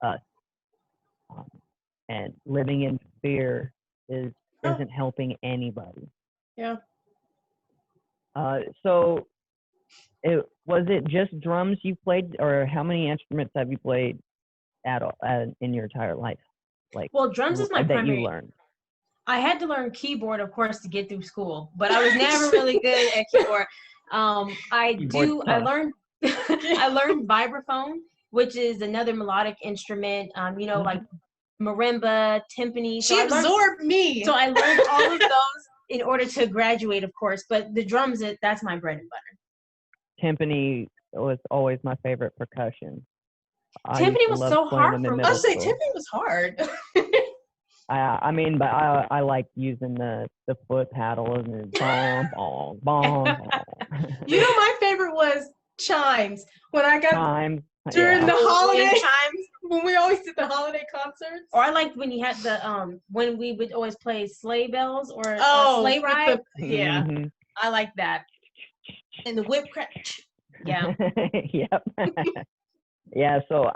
us. And living in fear isn't helping anybody. Yeah. So was it just drums you played, or how many instruments have you played in your entire life? Well, drums is my that primary. You learned. I had to learn keyboard, of course, to get through school, but I was never really good at keyboard. I learned I learned vibraphone, which is another melodic instrument. Like marimba, timpani. She absorbed me. So I learned all of those in order to graduate, of course. But the drums, that's my bread and butter. Timpani was always my favorite percussion. Timpani was so hard for me. I'll say timpani was hard. But I like using the foot paddle and bong, bong, bong, bong. My favorite was chimes. When I got chimes during the holiday chimes, when we always did the holiday concerts. Or I liked when you had the when we would always play sleigh bells or sleigh ride. I like that. And the whip crack. Yeah. Yep. Yeah. So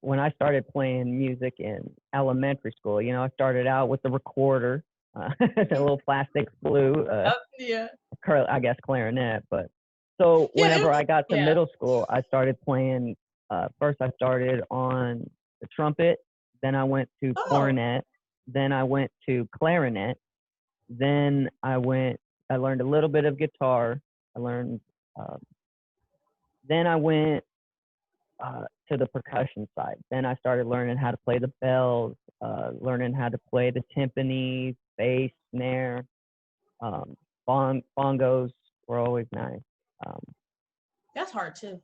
when I started playing music in elementary school, I started out with the recorder, the little plastic flute, I guess clarinet. But so whenever I got to middle school, I started playing. First, I started on the trumpet, Then I went to Oh. cornet. Then I went to clarinet. Then I learned a little bit of guitar. Then I went to the percussion side. Then I started learning how to play the bells, learning how to play the timpani, bass, snare, bongos were always nice. That's hard too.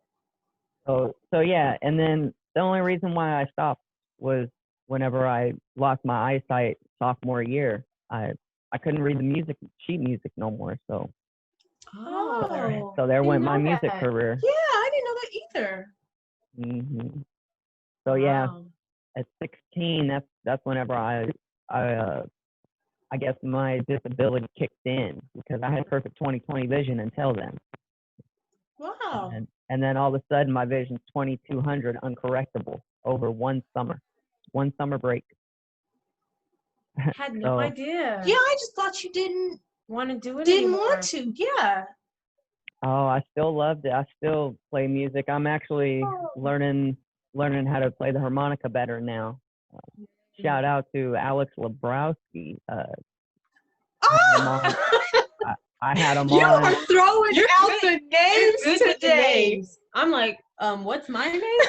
So yeah, and then the only reason why I stopped was whenever I lost my eyesight sophomore year. I couldn't read the sheet music no more. So Oh. there went my know music that. career. Yeah, I didn't know that either. Hmm. So yeah, Wow. at 16, that's whenever I guess my disability kicked in, because I had perfect 20/20 vision until then. Wow. And then all of a sudden my vision's 2200 uncorrectable over one summer break. Had no idea. Yeah, I just thought you didn't Want to do it didn't anymore. want to. Yeah. Oh, I still loved it. I still play music. I'm actually learning how to play the harmonica better now. Shout out to Alex Lebrowski. I had him You on. are throwing out the names Good with the today. names. I'm like, what's my name?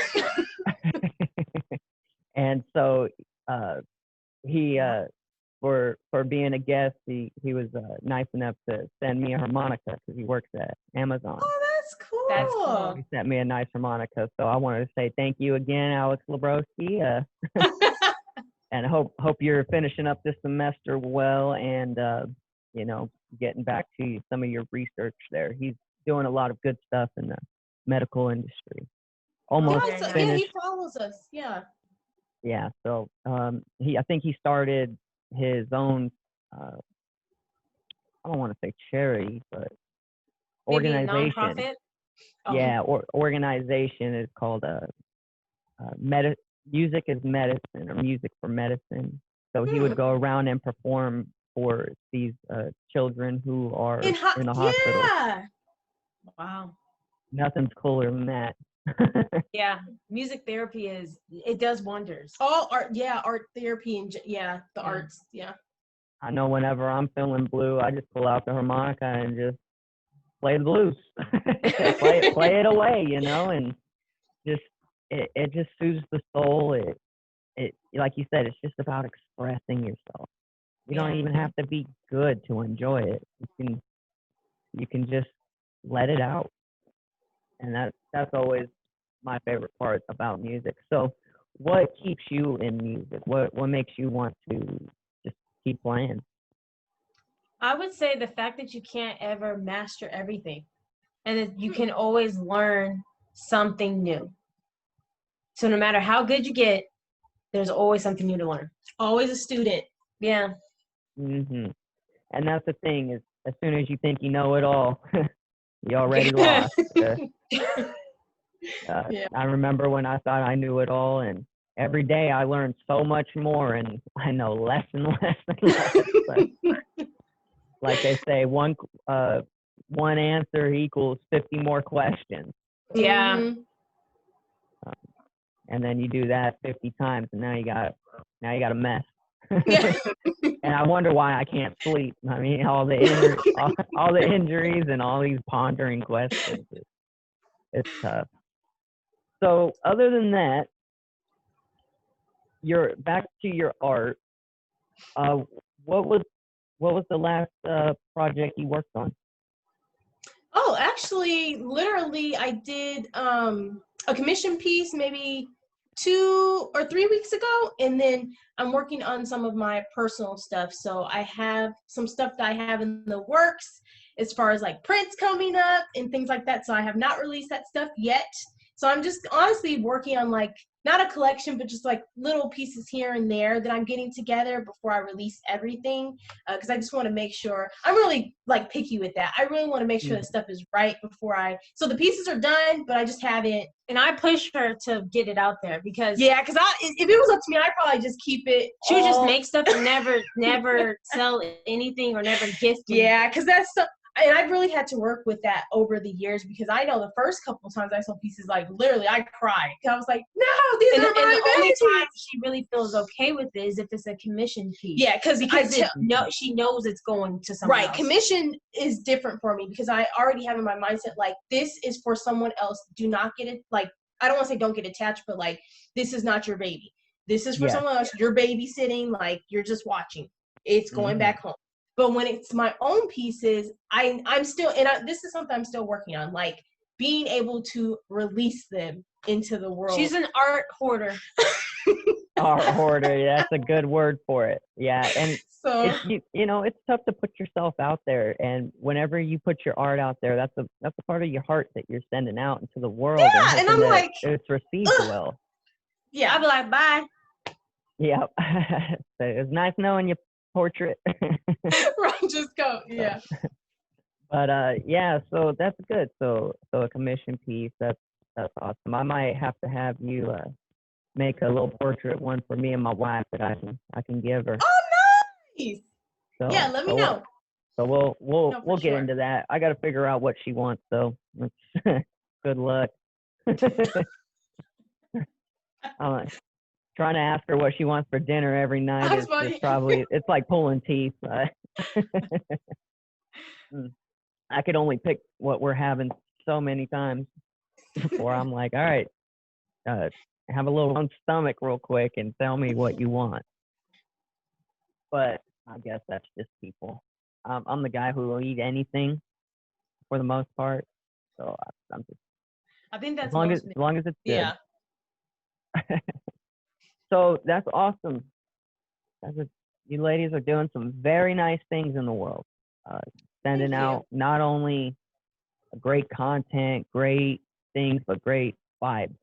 And so he for being a guest, he was nice enough to send me a harmonica because he works at Amazon. Oh, that's cool. That's cool. He sent me a nice harmonica, so I wanted to say thank you again, Alex Lebrowski. And hope you're finishing up this semester well, and getting back to some of your research there. He's doing a lot of good stuff in the medical industry. Almost Yeah, finished. he follows us. Yeah. Yeah, so I think he started his own, I don't want to say charity, but Maybe a organization. nonprofit. Yeah, organization is called Music is Medicine, or Music for Medicine. So he would go around and perform for these children who are in the hospital. Yeah. Wow. Nothing's cooler than that. Yeah, music therapy it does wonders. All art, yeah, art therapy and the arts, yeah. I know whenever I'm feeling blue, I just pull out the harmonica and just play the blues. play it away, and just it just soothes the soul. It like you said, it's just about expressing yourself. You don't even have to be good to enjoy it. You can just let it out. And that's always my favorite part about music. So what keeps you in music? What makes you want to just keep playing? I would say the fact that you can't ever master everything, and that you can always learn something new. So no matter how good you get, there's always something new to learn. Always a student. Yeah. Mhm. And that's the thing, is as soon as you think you know it all, you already lost. I remember when I thought I knew it all, and every day I learned so much more, and I know less and less and less. But like they say, one answer equals 50 more questions. Yeah. Mm-hmm. And then you do that 50 times, and now you got a mess. And I wonder why I can't sleep. I mean, all the injuries and all these pondering questions. It's tough. So other than that, you're back to your art. What was the last project you worked on? Oh, actually, literally, I did a commission piece maybe 2 or 3 weeks ago, and then I'm working on some of my personal stuff. So I have some stuff that I have in the works as far as like prints coming up and things like that. So I have not released that stuff yet. So I'm just honestly working on like not a collection, but just like little pieces here and there that I'm getting together before I release everything. Because I just want to make sure, I'm really like picky with that. I really want to make sure the stuff is right before so the pieces are done, but I just haven't. And I push her to get it out there because because if it was up to me, I'd probably just keep it. She would just make stuff and never sell anything or never gift. Yeah, because that's and I've really had to work with that over the years, because I know the first couple of times I saw pieces, like literally I cried. I was like, no, these are And my the only babies. time she really feels okay with it is if it's a commission piece. Yeah, because she knows it's going to someone else. Commission is different for me, because I already have in my mindset, like, this is for someone else. Do not get it. Like, I don't want to say don't get attached, but like, this is not your baby. This is for someone else. You're babysitting. Like, you're just watching. It's going back home. But when it's my own pieces, I'm still, and this is something I'm still working on, like being able to release them into the world. She's an art hoarder. Art hoarder, that's a good word for it. Yeah, and so it's tough to put yourself out there, and whenever you put your art out there, that's a part of your heart that you're sending out into the world. Yeah, and I'm like, it's received well. Yeah, I'll be like, bye. Yeah, so it was nice knowing your portrait. right, just go. Yeah. But yeah, so that's good. So a commission piece, that's awesome. I might have to have you make a little portrait one for me and my wife that I can give her. Oh, nice. So, yeah, let me know. So we'll get sure. into that. I got to figure out what she wants, so good luck. Trying to ask her what she wants for dinner every night is probably, it's like pulling teeth. I could only pick what we're having so many times before I'm like, all right, have a little on stomach real quick and tell me what you want. But I guess that's just people. I'm the guy who will eat anything for the most part. So I'm just. I think that's as long as it's good. Yeah. So that's awesome. You ladies are doing some very nice things in the world. Sending out not only great content, great things, but great vibes.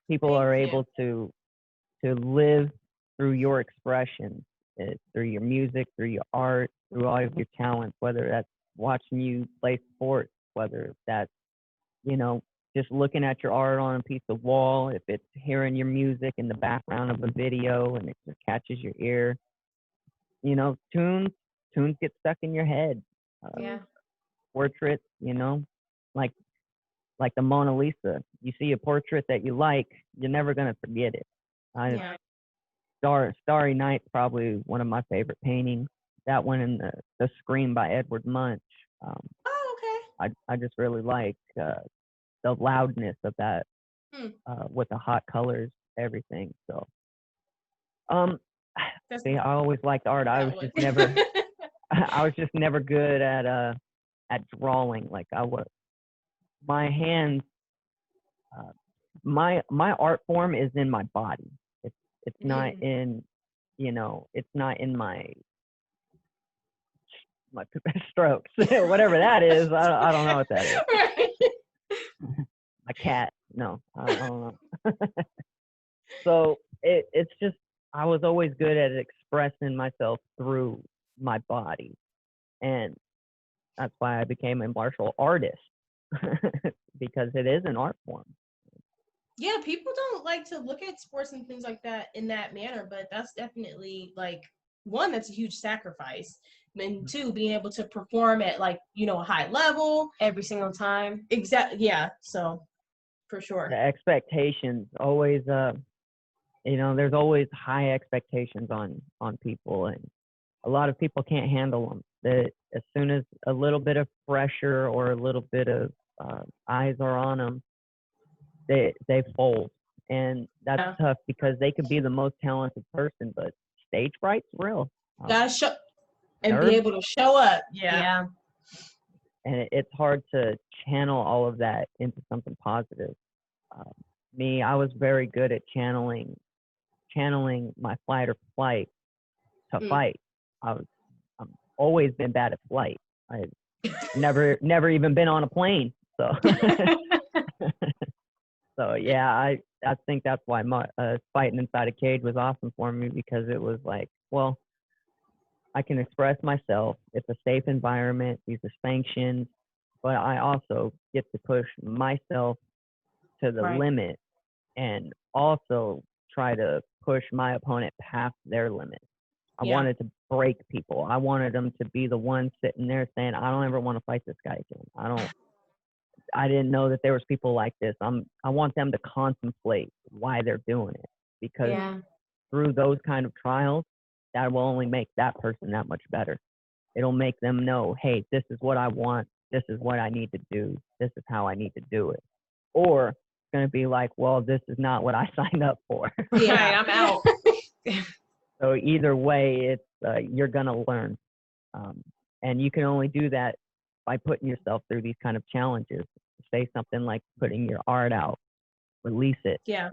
People are able to live through your expression, through your music, through your art, through all of your talents, whether that's watching you play sports, whether that's, just looking at your art on a piece of wall, if it's hearing your music in the background of a video and it just catches your ear. Tunes get stuck in your head. Portraits, like the Mona Lisa. You see a portrait that you like, you're never going to forget it. Starry Night's probably one of my favorite paintings. That one and the Scream by Edward Munch. Okay. I just really like the loudness of that with the hot colors, everything. So, see, I always liked art. I was just never good at drawing. Like I was. My hands, my art form is in my body. It's not in, it's not in my strokes, whatever that is. I don't know what that is. Right. My cat, no, I don't know. So it's just, I was always good at expressing myself through my body, and that's why I became a martial artist. Because it is an art form. Yeah, people don't like to look at sports and things like that in that manner, but that's definitely like, one, that's a huge sacrifice, and two, being able to perform at like, a high level every single time. Exactly. Yeah. So for sure. The expectations always, there's always high expectations on people, and a lot of people can't handle them. That as soon as a little bit of pressure or a little bit of eyes are on them, they fold, and that's tough, because they could be the most talented person, but stage fright's real. Gotta show and be able to show up. Yeah. And it's hard to channel all of that into something positive. I was very good at channeling my flight or flight to fight. I've always been bad at flight. I've never even been on a plane. So, so yeah, I think that's why my fighting inside a cage was awesome for me, because it was like, well, I can express myself. It's a safe environment. These are sanctions, but I also get to push myself to the limit, and also try to push my opponent past their limit. I wanted to break people. I wanted them to be the one sitting there saying, I don't ever want to fight this guy again. I didn't know that there was people like this. I want them to contemplate why they're doing it, because through those kind of trials, that will only make that person that much better. It'll make them know, hey, this is what I want. This is what I need to do. This is how I need to do it. Or it's going to be like, well, this is not what I signed up for. Yeah, I'm out. So either way, it's you're going to learn. And you can only do that by putting yourself through these kind of challenges. Say something like putting your art out, release it. Yeah.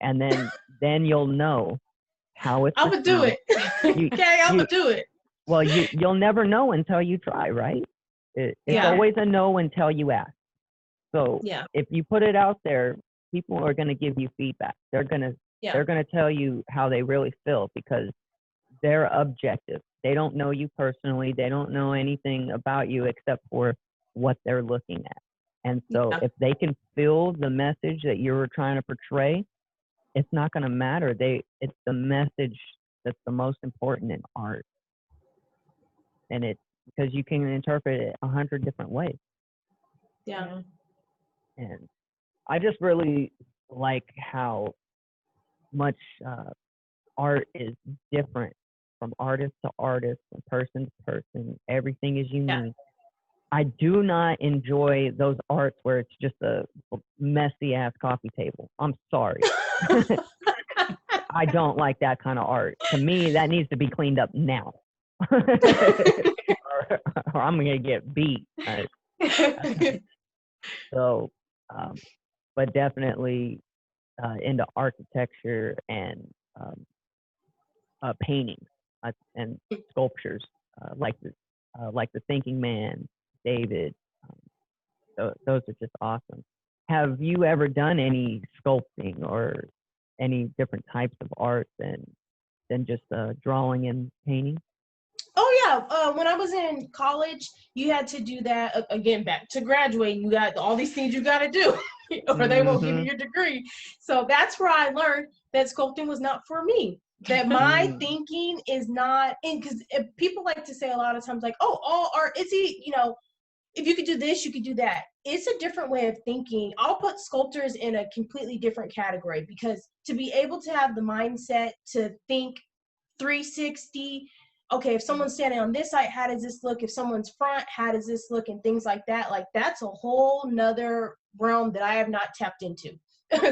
And then you'll know how it's. I would do it. Okay, I would do it. Well, you'll never know until you try, right? It's always a no until you ask. So if you put it out there, people are going to give you feedback. They're going to tell you how they really feel, because they're objective. They don't know you personally. They don't know anything about you except for what they're looking at. And so if they can feel the message that you were trying to portray, it's not going to matter. It's the message that's the most important in art. And it's because you can interpret it 100 different ways. Yeah. And I just really like how much art is different from artist to artist, from person to person. Everything is unique. Yeah. I do not enjoy those arts where it's just a messy ass coffee table. I'm sorry. I don't like that kind of art. To me, that needs to be cleaned up now. or I'm going to get beat. So, but definitely into architecture and paintings and sculptures, like the Thinking Man, David. Those are just awesome. Have you ever done any sculpting or any different types of art than just drawing and painting? Oh yeah, when I was in college, you had to do that again. Back to graduate, you got all these things you got to do, or they won't give you your degree. So that's where I learned that sculpting was not for me. That my thinking is not, and because people like to say a lot of times, like, "Oh, all art is if you could do this, you could do that." It's a different way of thinking. I'll put sculptors in a completely different category, because to be able to have the mindset to think 360. Okay, if someone's standing on this side, how does this look? If someone's front, how does this look? And things like that. Like, that's a whole nother realm that I have not tapped into.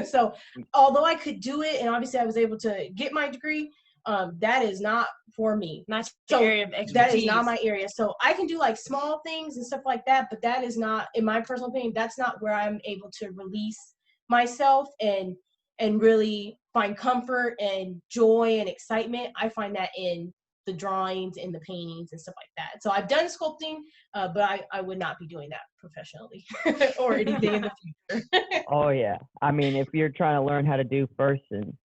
So although I could do it, and obviously I was able to get my degree, that is not for me. Not your area of expertise. That is not my area. So I can do like small things and stuff like that, but that is not, in my personal opinion, that's not where I'm able to release myself and really find comfort and joy and excitement. I find that in the drawings and the paintings and stuff like that. So I've done sculpting, but I would not be doing that professionally or anything in the future. Oh yeah. I mean, if you're trying to learn how to do first and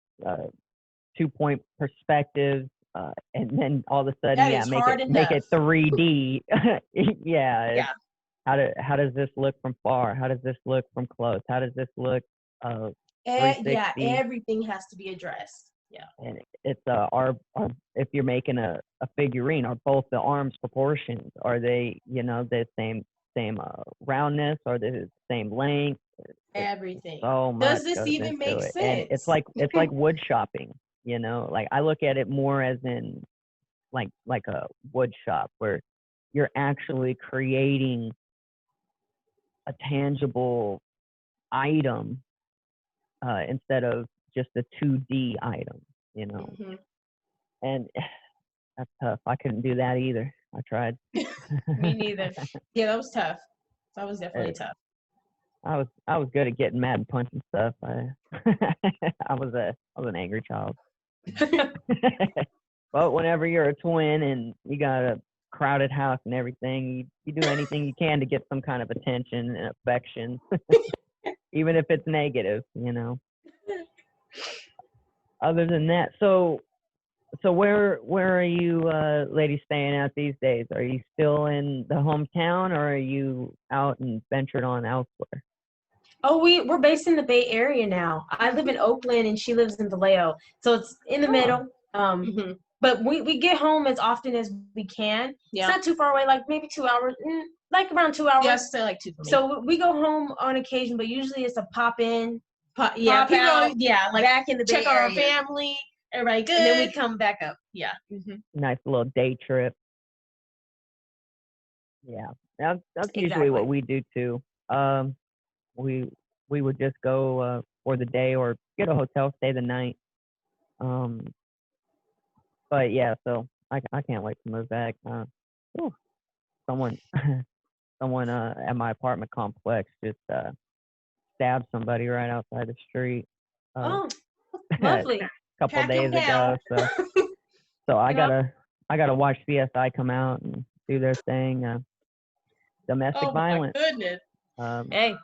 2-point perspectives, and then all of a sudden, make it 3D. Yeah. How does this look from far? How does this look from close? How does this look? Yeah, everything has to be addressed. Yeah. And it's our if you're making a figurine, are both the arms proportions? Are they the same roundness? Are they the same length? Everything. So much does this even make sense? And it's like wood shopping. Like I look at it more as in like a wood shop where you're actually creating a tangible item instead of just a 2D item, and that's tough. I couldn't do that either. I tried. Me neither. Yeah, that was tough. That was definitely tough. I was good at getting mad and punching stuff. I was an angry child. But whenever you're a twin and you got a crowded house and everything, you do anything you can to get some kind of attention and affection, even if it's negative, Other than that, so where are you ladies staying at these days? Are you still in the hometown, or are you out and ventured on elsewhere? Oh, we're based in the Bay Area now. I live in Oakland and she lives in Vallejo, so it's in the middle. But we get home as often as we can. Yeah. It's not too far away, like maybe 2 hours, like around 2 hours. Yeah, I say like 2 for me. So we go home on occasion, but usually it's a pop in, Pop out, like back in the Bay check on our Area. family, everybody good, and then we come back up. Yeah. Nice little day trip. Yeah, that's usually Exactly. what we do too. We would just go for the day or get a hotel, stay the night. But yeah, so I can't wait to move back. Whew, someone someone at my apartment complex just stabbed somebody right outside the street. Oh, A lovely. couple Pack 'em days ago. So I gotta watch CSI come out and do their thing. Domestic Oh violence. my goodness. Hey,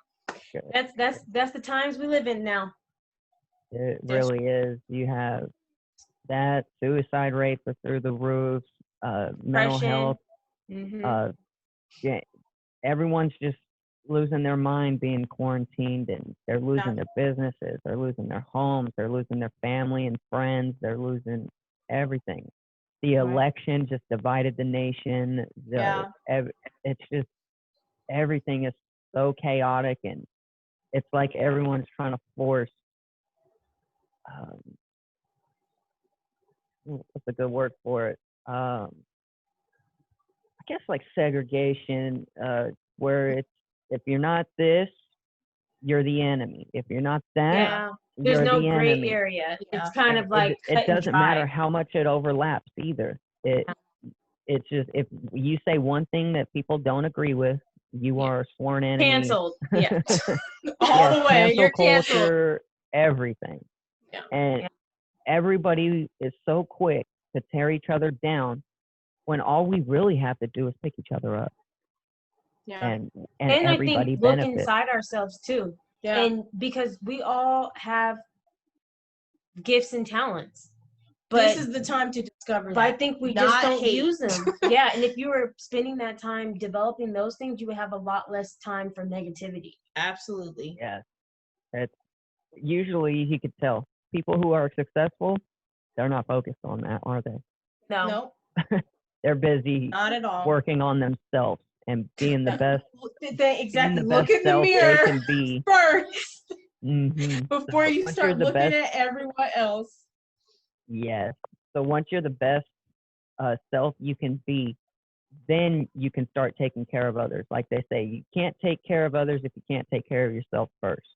that's the times we live in now. It really is. You have that, suicide rates are through the roof, mental Depression. health. Yeah, everyone's just losing their mind being quarantined, and they're losing their businesses, they're losing their homes, they're losing their family and friends, they're losing everything. The election just divided the nation. It's just everything is so chaotic, and it's like everyone's trying to force what's a good word for it? I guess like segregation, where it's if you're not this, you're the enemy. If you're not that, there's you're no the gray enemy. area. It's kind of like it doesn't matter how much it overlaps either. It's just if you say one thing that people don't agree with, you are a sworn enemy. Canceled. Yeah. All the way. Cancel You're culture, everything. Yeah. And everybody is so quick to tear each other down when all we really have to do is pick each other up. Yeah. And I everybody think look benefits. inside ourselves too. Yeah. And because we all have gifts and talents. But this is the time to discover that. But I think we just don't use them. Yeah, and if you were spending that time developing those things, you would have a lot less time for negativity. Absolutely. Yeah. It's usually you could tell people who are successful, they're not focused on that, are they? No. They're busy not at all working on themselves and being the best. Exactly. Look in the mirror they can be first so before you start looking at everyone else. Yes. So once you're the best self you can be, then you can start taking care of others. Like they say, you can't take care of others if you can't take care of yourself first.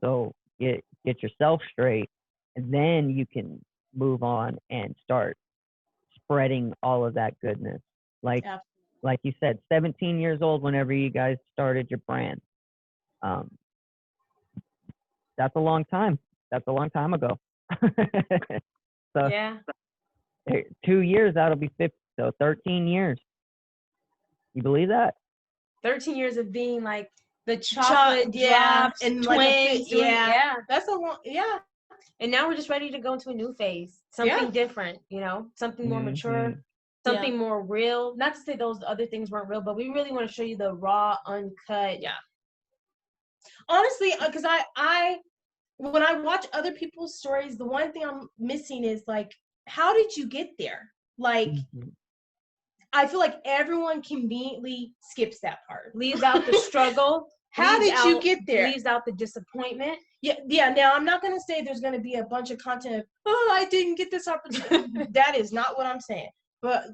So get yourself straight, and then you can move on and start spreading all of that goodness. Like you said, 17 years old whenever you guys started your brand. That's a long time. That's a long time ago. So 2 years, that'll be 50. So 13 years. You believe that? 13 years of being like the chocolate drops and twins. Like that's a long, And now we're just ready to go into a new phase, something different, something more mature, something more real. Not to say those other things weren't real, but we really want to show you the raw, uncut. Yeah. Honestly, because I when I watch other people's stories, the one thing I'm missing is like, how did you get there? Like, I feel like everyone conveniently skips that part, leaves out the struggle. How did you get there? Leaves out the disappointment. Yeah. Now, I'm not going to say there's going to be a bunch of content of, I didn't get this opportunity. That is not what I'm saying. But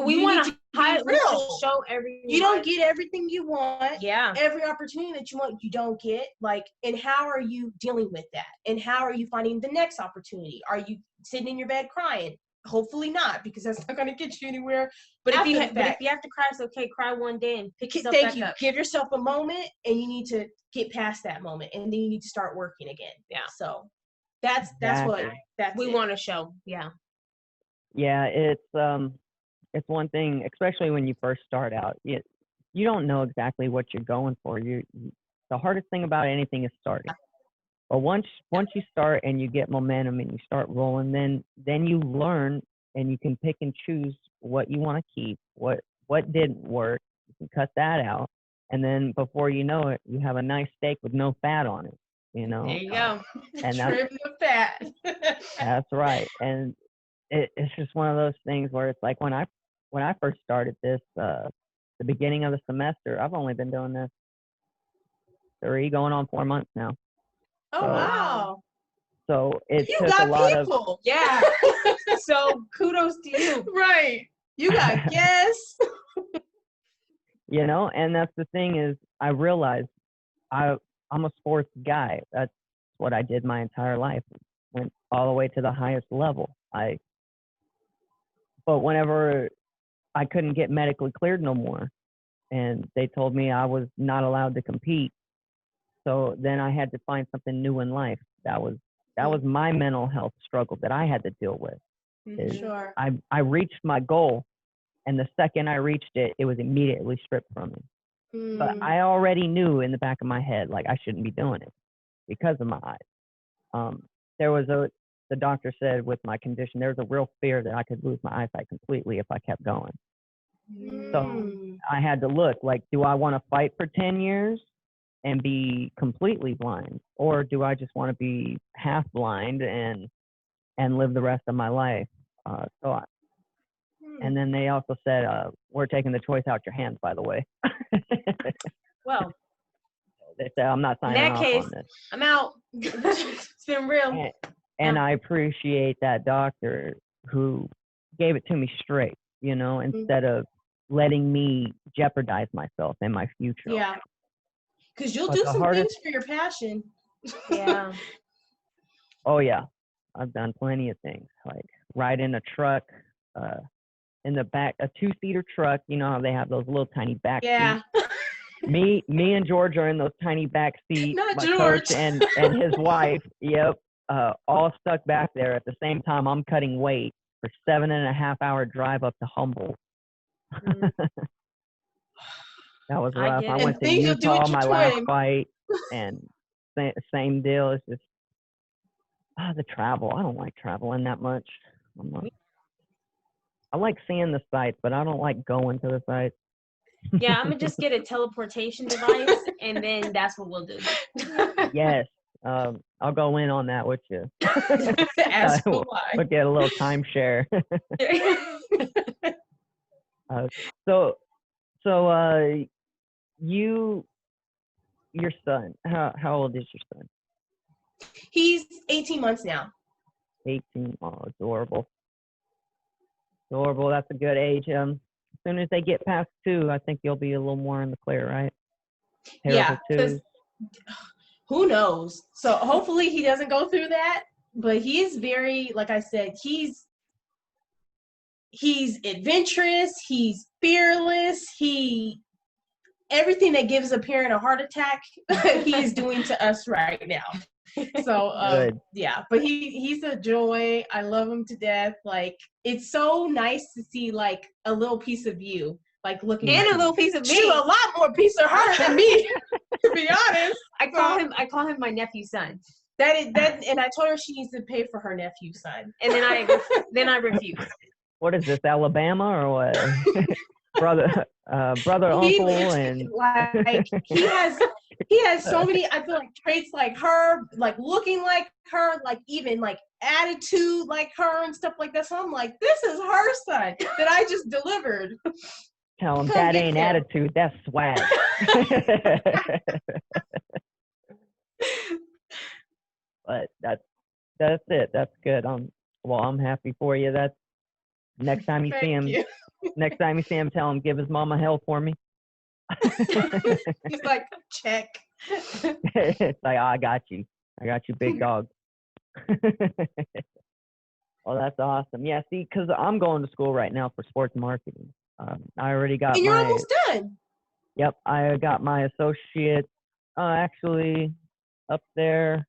we want to show everything. You don't get everything you want. Yeah. Every opportunity that you want, you don't get. Like, and how are you dealing with that? And how are you finding the next opportunity? Are you sitting in your bed crying? Hopefully not, because that's not going to get you anywhere. But if you have to cry, it's okay. Cry one day and pick yourself back up. Give yourself a moment, and you need to get past that moment, and then you need to start working again. Yeah. So that's what we want to show. Yeah. Yeah, it's one thing, especially when you first start out. You don't know exactly what you're going for. The hardest thing about anything is starting. But once you start and you get momentum and you start rolling, then you learn and you can pick and choose what you want to keep, what didn't work. You can cut that out, and then before you know it, you have a nice steak with no fat on it. There you go. And trim the fat. That's right. And it's just one of those things where it's like when I first started this, the beginning of the semester, I've only been doing this 3 going on 4 months now. Oh, So, wow. So it You took got a lot people. Yeah. So kudos to you. Right. You got guests. and that's the thing is I realized I'm a sports guy. That's what I did my entire life. Went all the way to the highest level. But whenever I couldn't get medically cleared no more, and they told me I was not allowed to compete, so then I had to find something new in life. That was my mental health struggle that I had to deal with. Is Sure. I reached my goal, and the second I reached it, it was immediately stripped from me. But I already knew in the back of my head, like, I shouldn't be doing it because of my eyes. The doctor said with my condition, there was a real fear that I could lose my eyesight completely if I kept going. So I had to look, like, do I want to fight for 10 years and be completely blind? Or do I just want to be half blind and live the rest of my life? And then they also said, we're taking the choice out your hands, by the way. Well, they said, I'm not signing off on this. I'm out. It's been real. And I appreciate that doctor who gave it to me straight, instead of letting me jeopardize myself and my future. Yeah. Because you'll do some things for your passion. Yeah. Oh, yeah. I've done plenty of things, like ride in a truck, in the back, a 2-seater truck. You know how they have those little tiny back seats? Me and George are in those tiny back seats. Not my George. coach and his wife, yep, all stuck back there. At the same time, I'm cutting weight for 7.5-hour drive up to Humboldt. That was rough. I went to Utah my last fight, and same deal. It's just the travel. I don't like traveling that much. I like seeing the sights, but I don't like going to the sites. Yeah, I'm gonna just get a teleportation device, and then that's what we'll do. Yes, I'll go in on that with you. We'll get a little timeshare. So your son, how old is your son? He's 18 months now. 18. Oh, adorable. Adorable. That's a good age. As soon as they get past 2, I think you'll be a little more in the clear, right? Yeah. Who knows? So hopefully he doesn't go through that. But he's very, like I said, he's adventurous. He's fearless. Everything that gives a parent a heart attack, he is doing to us right now. So yeah, but he's a joy. I love him to death. Like, it's so nice to see like a little piece of you, like looking and at a little piece of me. Shoot, a lot more piece of her than me, to be honest. I call him my nephew's son. And I told her she needs to pay for her nephew's son. And then I refused. What is this, Alabama or what? brother, uncle, and like he has so many, I feel like, traits like her, like looking like her, like even like attitude like her and stuff like that. So I'm like, this is her son that I just delivered. Tell him that ain't attitude, that's swag. But that's it. That's good. I'm happy for you. That's next time you see him. Next time you see him, tell him, give his mama hell for me. He's like, check. It's like, I got you, big dog. Well, that's awesome. Yeah, see, because I'm going to school right now for sports marketing. I already got and you're almost done. Yep, I got my associate, actually, up there.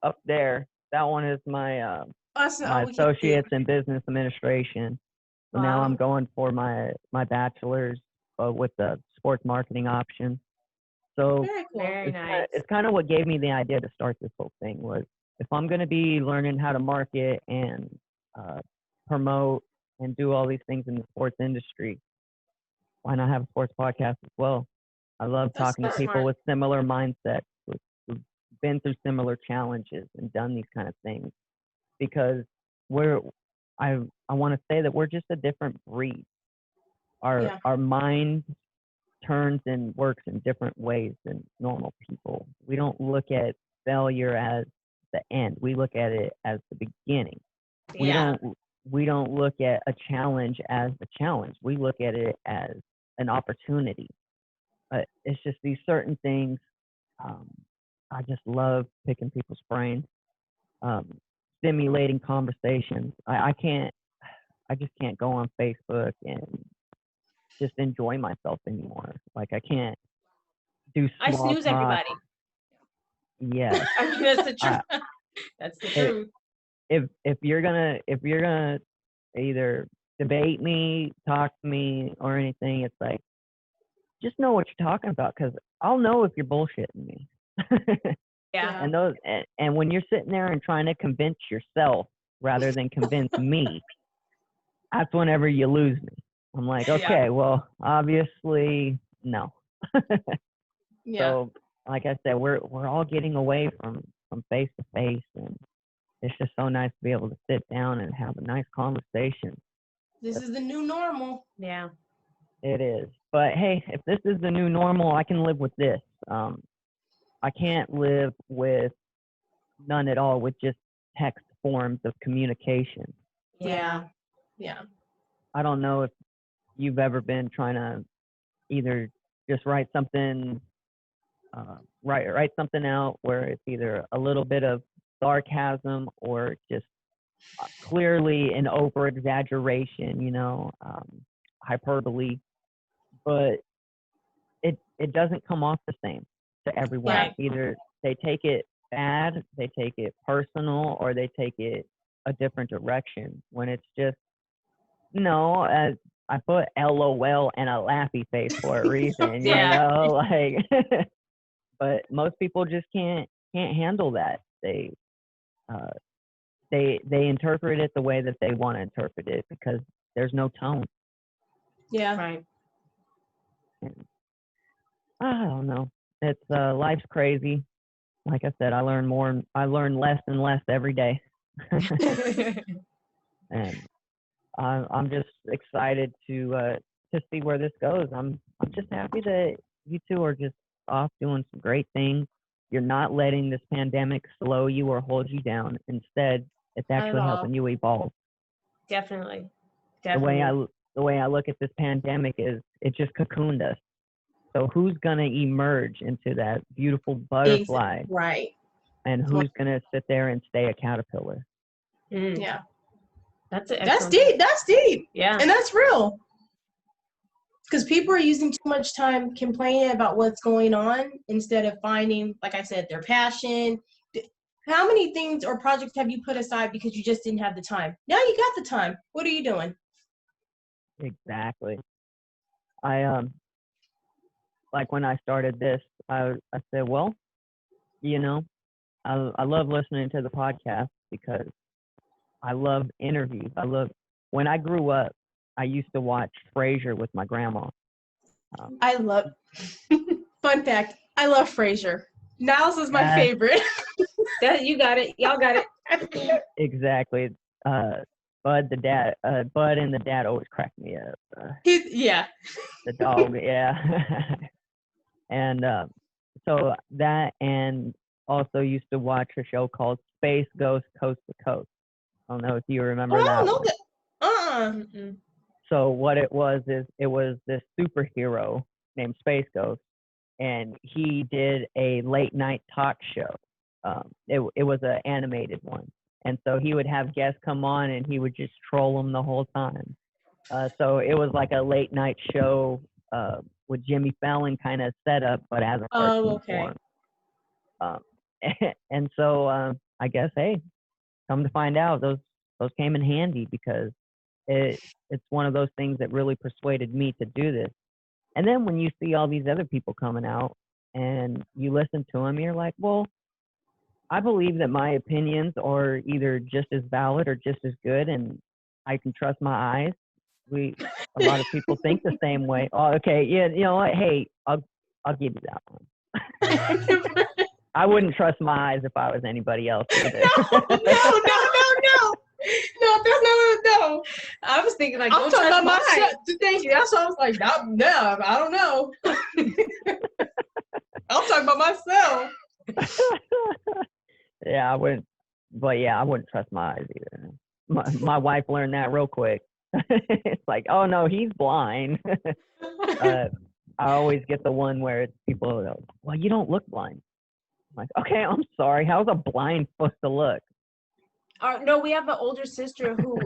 That one is my my associates in business administration. So now I'm going for my bachelor's with the sports marketing option. So very cool. Very nice. It's kind of what gave me the idea to start this whole thing was, if I'm going to be learning how to market and promote and do all these things in the sports industry, why not have a sports podcast as well? I love talking to people with similar mindsets, who've been through similar challenges and done these kind of things, because I want to say that we're just a different breed. Our mind turns and works in different ways than normal people. We don't look at failure as the end. We look at it as the beginning. Yeah. We don't look at a challenge as the challenge. We look at it as an opportunity. It's just these certain things. I just love picking people's brains, stimulating conversations. I just can't go on Facebook and just enjoy myself anymore. Like I can't do I small snooze talk. everybody. Yeah. I mean, that's the truth. That's the truth. If you're gonna either debate me, talk to me, or anything, it's like just know what you're talking about, because I'll know if you're bullshitting me. Yeah. And when you're sitting there and trying to convince yourself rather than convince me, that's whenever you lose me. I'm like, okay, well, obviously no. So, like I said, we're all getting away from face to face, and it's just so nice to be able to sit down and have a nice conversation. This is the new normal. Yeah. It is. But hey, if this is the new normal, I can live with this. I can't live with none at all with just text forms of communication. Yeah. I don't know if you've ever been trying to either just write something out where it's either a little bit of sarcasm or just clearly an over exaggeration, hyperbole, but it doesn't come off the same to everyone. Right. Either they take it bad, they take it personal, or they take it a different direction. When it's just as I put LOL and a laughy face for a reason, like. But most people just can't handle that. They interpret it the way that they want to interpret it because there's no tone. Yeah. Right. And I don't know. It's life's crazy. Like I said, I learn less and less every day. And I'm just excited to see where this goes. I'm just happy that you two are just off doing some great things. You're not letting this pandemic slow you or hold you down. Instead, it's actually helping you evolve. Definitely. The way I look at this pandemic is it just cocooned us. So who's gonna emerge into that beautiful butterfly? Right. And who's gonna sit there and stay a caterpillar? Yeah. That's deep. That's deep. Yeah. And that's real. Because people are using too much time complaining about what's going on instead of finding, like I said, their passion. How many things or projects have you put aside because you just didn't have the time? Now you got the time. What are you doing? Exactly. I like when I started this, I said, well, I love listening to the podcast because I love interviews. When I grew up, I used to watch Frasier with my grandma. Fun fact, I love Frasier. Niles is my favorite. You got it. Y'all got it. Exactly. Bud and the dad always cracked me up. The dog, yeah. And so that, and also used to watch a show called Space Ghost Coast to Coast. I don't know if you remember that one. So what it was is it was this superhero named Space Ghost, and he did a late night talk show. It was an animated one, and so he would have guests come on, and he would just troll them the whole time. So it was like a late night show with Jimmy Fallon kind of setup, but as a cartoon form. And so I guess, hey, come to find out, those came in handy because it's one of those things that really persuaded me to do this. And then when you see all these other people coming out and you listen to them, you're like, well, I believe that my opinions are either just as valid or just as good, and I can trust my eyes. A lot of people think the same way. Oh, okay, yeah, you know what? Hey, I'll give you that one. I wouldn't trust my eyes if I was anybody else either. No, that's not. No, thinking like, I'm don't talking trust about mine. myself. Thank you. That's why I was like, no, I don't know. I'm talking about myself. Yeah, I wouldn't. But yeah, I wouldn't trust my eyes either. My wife learned that real quick. It's like, oh no, he's blind. I always get the one where it's people go, well, you don't look blind. I'm like, okay, I'm sorry. How's a blind supposed to look? No, we have an older sister who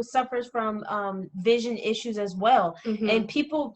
suffers from vision issues as well, and people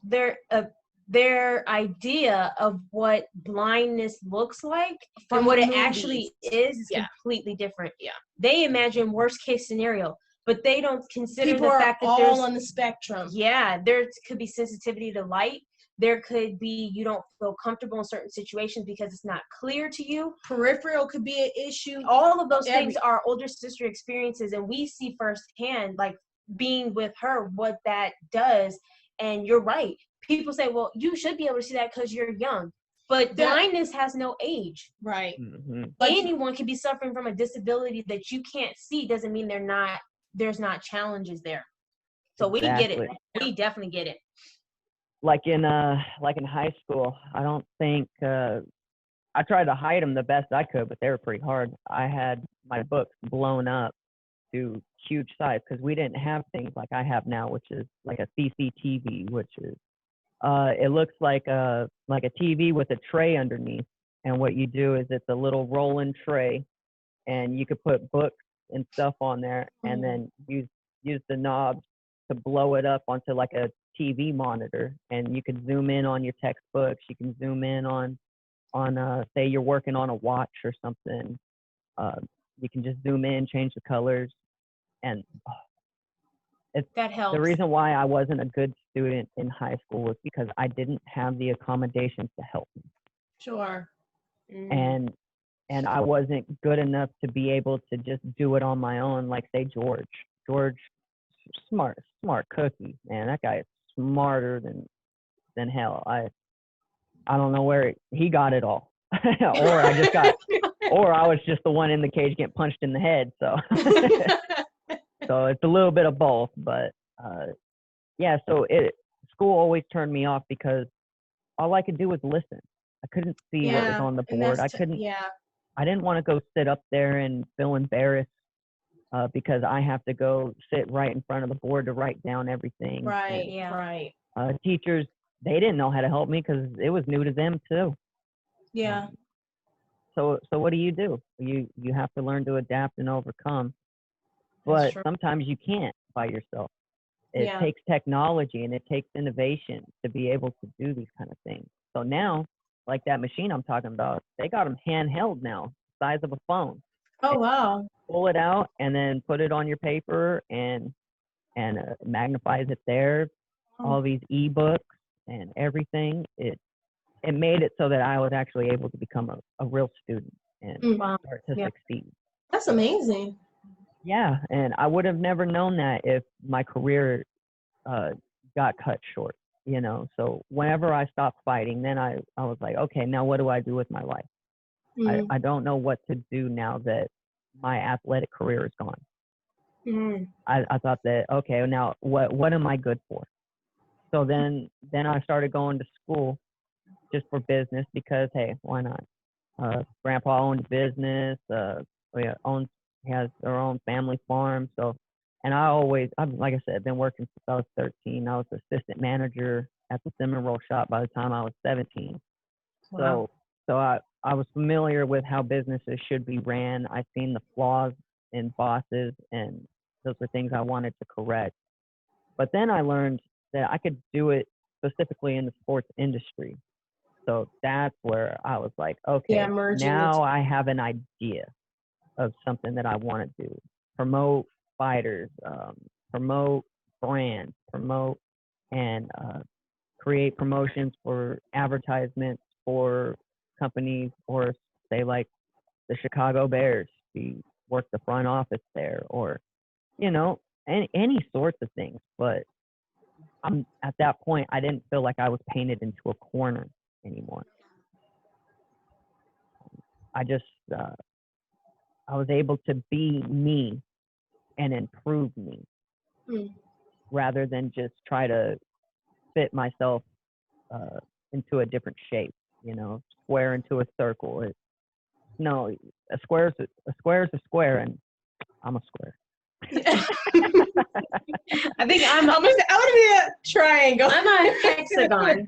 their idea of what blindness looks like and what it actually is completely different. Yeah, they imagine worst case scenario, but they don't consider people the are fact that all there's on the spectrum. Yeah, there could be sensitivity to light. There could be you don't feel comfortable in certain situations because it's not clear to you. Peripheral could be an issue. All of those things are older sister experiences, and we see firsthand, like being with her, what that does. And you're right. People say, well, you should be able to see that because you're young. But blindness has no age. Right. Anyone can be suffering from a disability that you can't see. Doesn't mean there's not challenges there. So we get it. We definitely get it. Like in high school, I don't think I tried to hide them the best I could, but they were pretty hard. I had my books blown up to huge size because we didn't have things like I have now, which is like a CCTV, which is it looks like a TV with a tray underneath. And what you do is it's a little rolling tray, and you could put books and stuff on there, and then use the knobs to blow it up onto like a TV monitor, and you can zoom in on your textbooks. You can zoom in on say you're working on a watch or something. You can just zoom in, change the colors, and that helps. The reason why I wasn't a good student in high school was because I didn't have the accommodations to help me. Sure. And I wasn't good enough to be able to just do it on my own. Like say George, smart cookie, man. That guy is smarter than hell. I don't know where he got it all, or I was just the one in the cage getting punched in the head. So, so it's a little bit of both. But yeah, so school always turned me off because all I could do was listen. I couldn't see what was on the board. I couldn't. I didn't want to go sit up there and feel embarrassed because I have to go sit right in front of the board to write down everything. Right. And, right. Teachers, they didn't know how to help me because it was new to them too. Yeah. So what do? You have to learn to adapt and overcome. But sometimes you can't by yourself. It takes technology and it takes innovation to be able to do these kind of things. So now, like that machine I'm talking about, they got them handheld now, size of a phone. Oh, wow. Pull it out and then put it on your paper and magnifies it there. All these ebooks and everything. It made it so that I was actually able to become a real student and start to succeed. That's amazing. Yeah, and I would have never known that if my career got cut short, you know. So whenever I stopped fighting, then I was like, okay, now what do I do with my life? I don't know what to do now that my athletic career is gone. I thought that, okay, now what am I good for? So then I started going to school just for business because, hey, why not? Grandpa owned a business, has their own family farm. So, and like I said, I've been working since I was 13. I was assistant manager at the cinnamon roll shop by the time I was 17. Wow. So I was familiar with how businesses should be ran. I've seen the flaws in bosses, and those were things I wanted to correct. But then I learned that I could do it specifically in the sports industry. So that's where I was like, okay, now I have an idea of something that I want to do. Promote fighters, promote brands, promote and create promotions for advertisements for companies, or say like the Chicago Bears, work the front office there, or, you know, any sorts of things. But at that point, I didn't feel like I was painted into a corner anymore. I was able to be me and improve me. rather than just try to fit myself into a different shape, square into a circle. No, a square is a square, and I'm a square. I think I want to be a triangle. I'm a hexagon.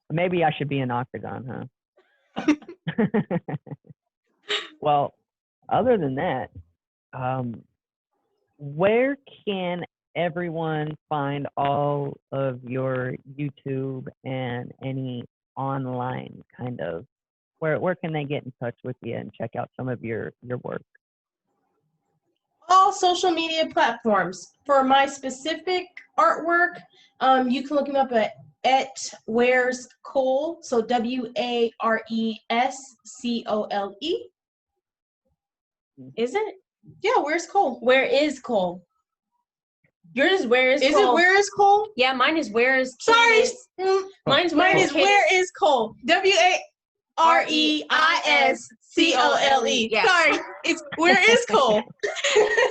Maybe I should be an octagon, huh? Well, other than that, where can everyone find all of your YouTube and any online kind of, where can they get in touch with you and check out some of your work? All social media platforms. For my specific artwork, you can look him up at Ware's Cole, so WaresCole. Is it? Yeah, Where's Cole? Where is Cole? Yours is Where is Cole? Is it Where is Cole? Yeah, mine is Where is Sorry. Mine is Where is Cole? WaresCole. Yeah. Sorry, it's Where is Cole?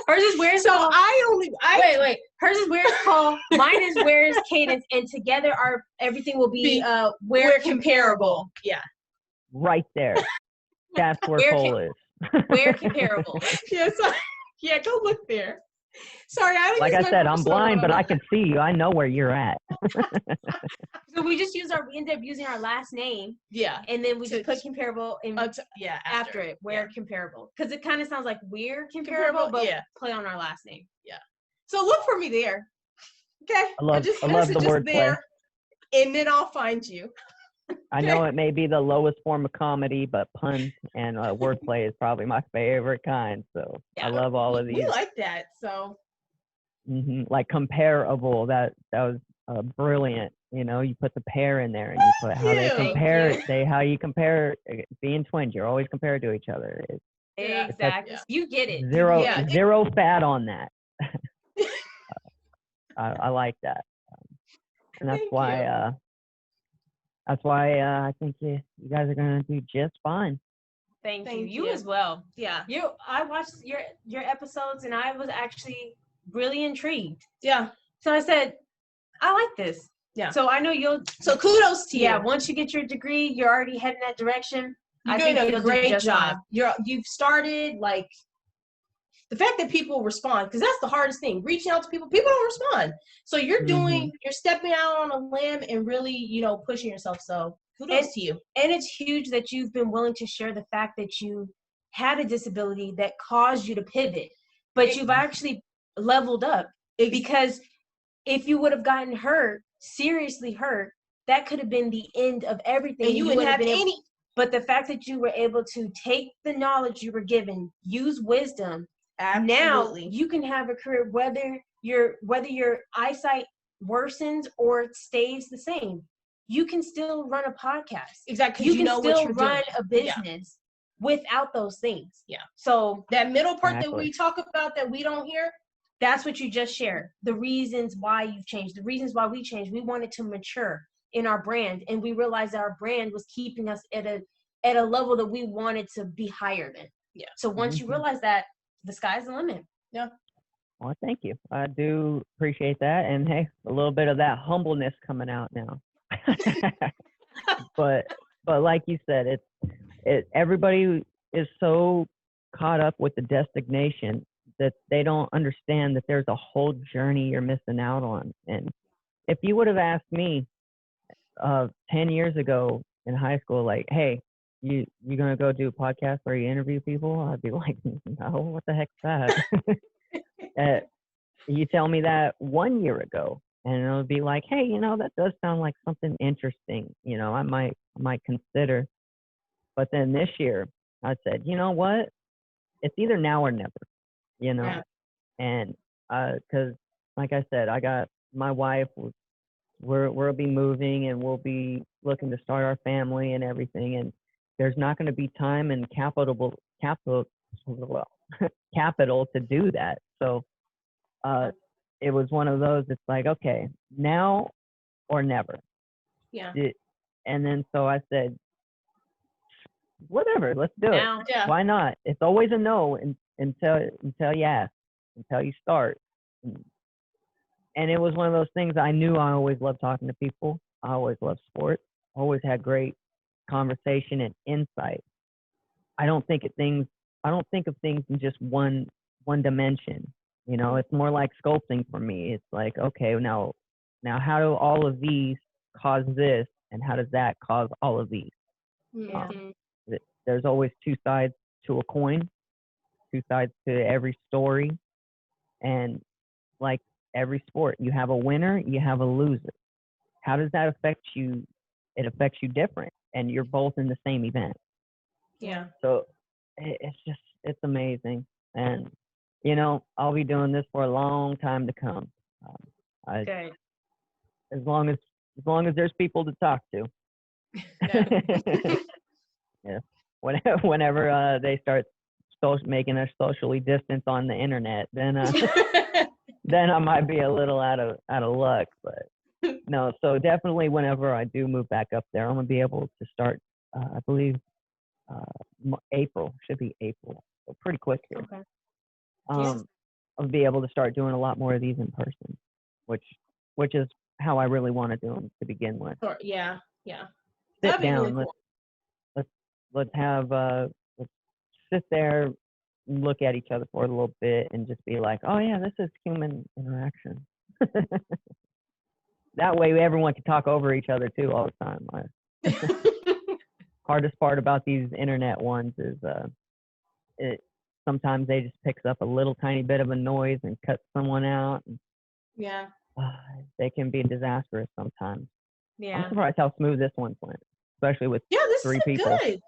Hers is Where's So Cole. Wait. Hers is Where's Cole. Mine is Where's Cadence, and together everything will be Where Comparable. Yeah. Right there. That's where Cole is. Where Comparable. Yeah, yeah, go look there. Sorry, like I said, I'm blind, but I can see you. I know where you're at. So we just ended up using our last name. Yeah. And then we just put Comparable after it. Where Comparable. Because it kind of sounds like we're comparable, but play on our last name. Yeah. So look for me there. Okay. I love the wordplay. And then I'll find you. I know it may be the lowest form of comedy, but puns and wordplay is probably my favorite kind. So I love all of these. We like that. So. Like comparable. That was brilliant. You put the pair in there, and you put how they compare. How you compare being twins. You're always compared to each other. Exactly. You get it. Zero fat on that. I like that, and that's why. That's why I think you guys are gonna do just fine. Thank you. You as well. Yeah. I watched your episodes, and I was actually really intrigued. Yeah. So I said, I like this. Yeah. So I know you'll. So kudos to you. Yeah. Once you get your degree, you're already heading that direction. You're doing a great job. You've started the fact that people respond, because that's the hardest thing. Reaching out to people don't respond. So you're you're stepping out on a limb and really, pushing yourself. So kudos to you. And it's huge that you've been willing to share the fact that you had a disability that caused you to pivot, but you've actually leveled up. Because if you would have gotten hurt, seriously hurt, that could have been the end of everything. And you wouldn't have any. But the fact that you were able to take the knowledge you were given, use wisdom. Absolutely. Now you can have a career whether your eyesight worsens or stays the same. You can still run a podcast. Exactly. You can still run a business without those things. Yeah. So that middle part that we talk about that we don't hear, that's what you just shared. The reasons why you've changed, the reasons why we changed. We wanted to mature in our brand, and we realized that our brand was keeping us at a level that we wanted to be higher than. Yeah. So once you realize that, the sky's the limit. Yeah. Well, thank you. I do appreciate that. And hey, a little bit of that humbleness coming out now. but like you said, everybody is so caught up with the designation that they don't understand that there's a whole journey you're missing out on. And if you would have asked me 10 years ago in high school, like, hey, you gonna go do a podcast where you interview people? I'd be like, no, what the heck's that? You tell me that 1 year ago, and it'll be like, hey, that does sound like something interesting. I might consider. But then this year, I said, you know what? It's either now or never. Yeah. And because, like I said, I got my wife. We'll be moving, and we'll be looking to start our family and everything, and there's not going to be time and capital to do that. So it was one of those. It's like, okay, now or never. Yeah. And then so I said, whatever, let's do it. Yeah. Why not? It's always a no until you ask. until you start. And it was one of those things. I knew I always loved talking to people. I always loved sports. Always had great conversation and insight. I don't think of things in just one dimension. You know, it's more like sculpting for me. It's like, okay, now how do all of these cause this, and how does that cause all of these? There's always two sides to a coin, two sides to every story, and like every sport, you have a winner, you have a loser. How does that affect you? It affects you different, and you're both in the same event. Yeah. So it's amazing, and you know, I'll be doing this for a long time to come. Okay. As long as there's people to talk to. Yeah. Whenever they start making us socially distance on the internet, then then I might be a little out of luck. But no, so definitely whenever I do move back up there, I'm gonna be able to start. I believe April, should be April, so pretty quick here. Okay. I'll be able to start doing a lot more of these in person, which is how I really want to do them to begin with. Yeah. Sit down. Really cool. Let's have let's sit there, look at each other for a little bit, and just be like, oh yeah, this is human interaction. That way everyone can talk over each other too all the time. Hardest part about these internet ones is sometimes they just picks up a little tiny bit of a noise and cuts someone out. Yeah. They can be disastrous sometimes. Yeah. I'm surprised how smooth this one went, especially with This 3 is people. Good.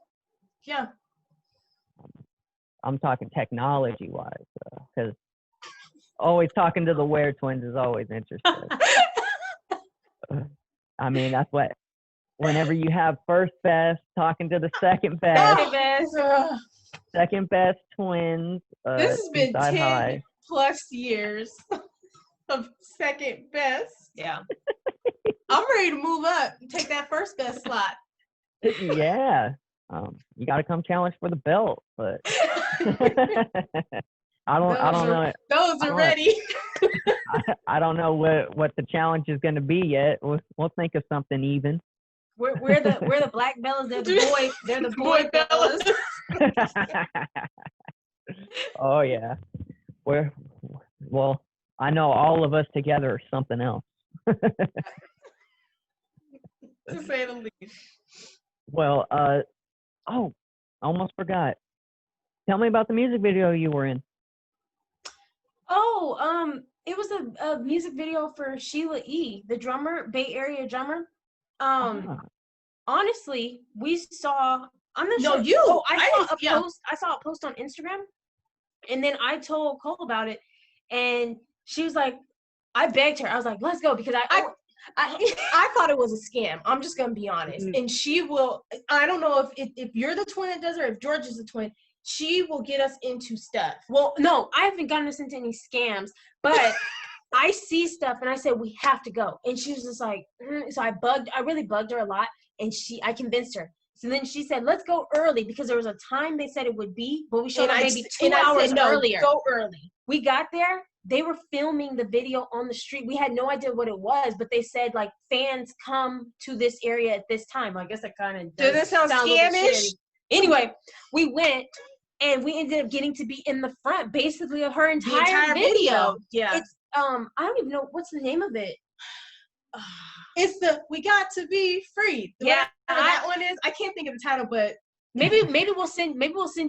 Yeah. I'm talking technology wise, because always talking to the Ware twins is always interesting. I mean, that's what. Whenever you have first best talking to the second best twins. This has been 10 high. plus years of second best. Yeah. I'm ready to move up and take that first best slot. Yeah. You got to come challenge for the belt, but I don't know. Those are ready. I don't know what the challenge is going to be yet. We'll think of something even. We're the black bellas. They're the boy bellas. Oh yeah. Well, I know all of us together are something else. To say the least. Well, I almost forgot. Tell me about the music video you were in. Oh, it was a music video for Sheila E., the drummer, Bay Area drummer. Honestly, we saw. I'm not sure. You. Oh, I saw a post on Instagram, and then I told Cole about it, and she was like, I begged her. I was like, let's go, because I thought it was a scam. I'm just gonna be honest. Mm-hmm. And she will. I don't know if you're the twin that does it, or if George is the twin. She will get us into stuff. Well, no, I haven't gotten us into any scams, but I see stuff and I said we have to go, and she was just like, so I really bugged her a lot, and I convinced her. So then she said, let's go early, because there was a time they said it would be, but we showed up maybe 2 hours earlier. Go early. We got there. They were filming the video on the street. We had no idea what it was, but they said, like, fans come to this area at this time. I guess that kind of does sound scamish. Anyway, we went, and we ended up getting to be in the front, basically, of her entire video. Yeah. It's I don't even know what's the name of it. It's We Got to Be Free. That one is. I can't think of the title, but maybe we'll send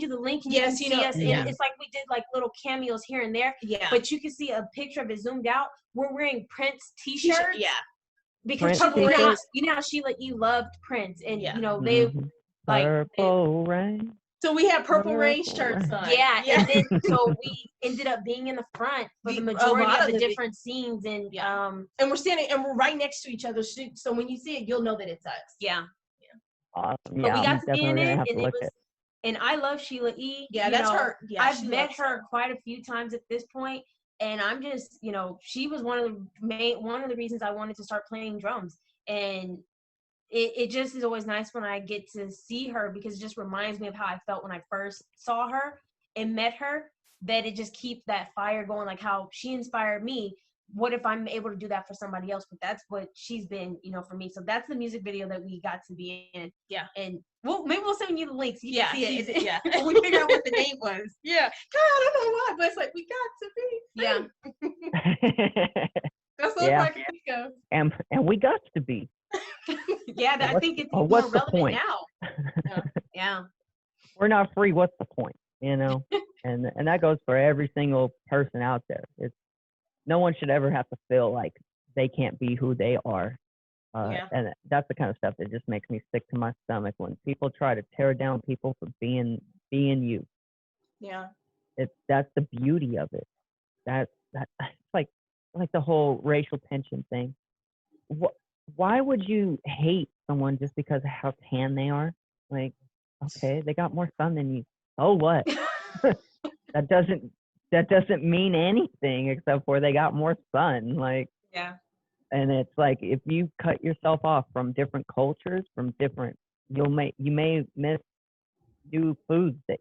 you the link. And yes, you can see us. Yeah. And it's like we did like little cameos here and there. Yeah. But you can see a picture of it zoomed out. We're wearing Prince t-shirts. Yeah. Because you know how Sheila E. loved Prince, and you know they like Purple Rain. So we had Purple Rain shirts on. Yeah. And then so we ended up being in the front for the majority of the different scenes, and and we're standing and we're right next to each other. So when you see it, you'll know that it's us. Yeah. Awesome. But we got to be in it, and it was. And I love Sheila E. Yeah, that's her. Yeah, I've met her quite a few times at this point, and I'm just, she was one of the reasons I wanted to start playing drums, and it just is always nice when I get to see her, because it just reminds me of how I felt when I first saw her and met her. that it just keeps that fire going, like how she inspired me. What if I'm able to do that for somebody else? But that's what she's been, for me. So that's the music video that we got to be in. Yeah. And maybe we'll send you the links. You can see it. Yeah. When we figure out what the name was. Yeah. God, I don't know why, but it's like, we got to be. Yeah. That's all I can think of. And we got to be. Yeah, I think it's more what's the relevant point? now. Yeah. We're not free. What's the point? And that goes for every single person out there. No one should ever have to feel like they can't be who they are. And that's the kind of stuff that just makes me sick to my stomach when people try to tear down people for being you. Yeah. That's the beauty of it. That's like the whole racial tension thing. Why would you hate someone just because of how tan they are? Like, okay, they got more sun than you. Oh, what? That doesn't mean anything except for they got more sun. Like, yeah. And it's like if you cut yourself off from different cultures, you may miss new foods that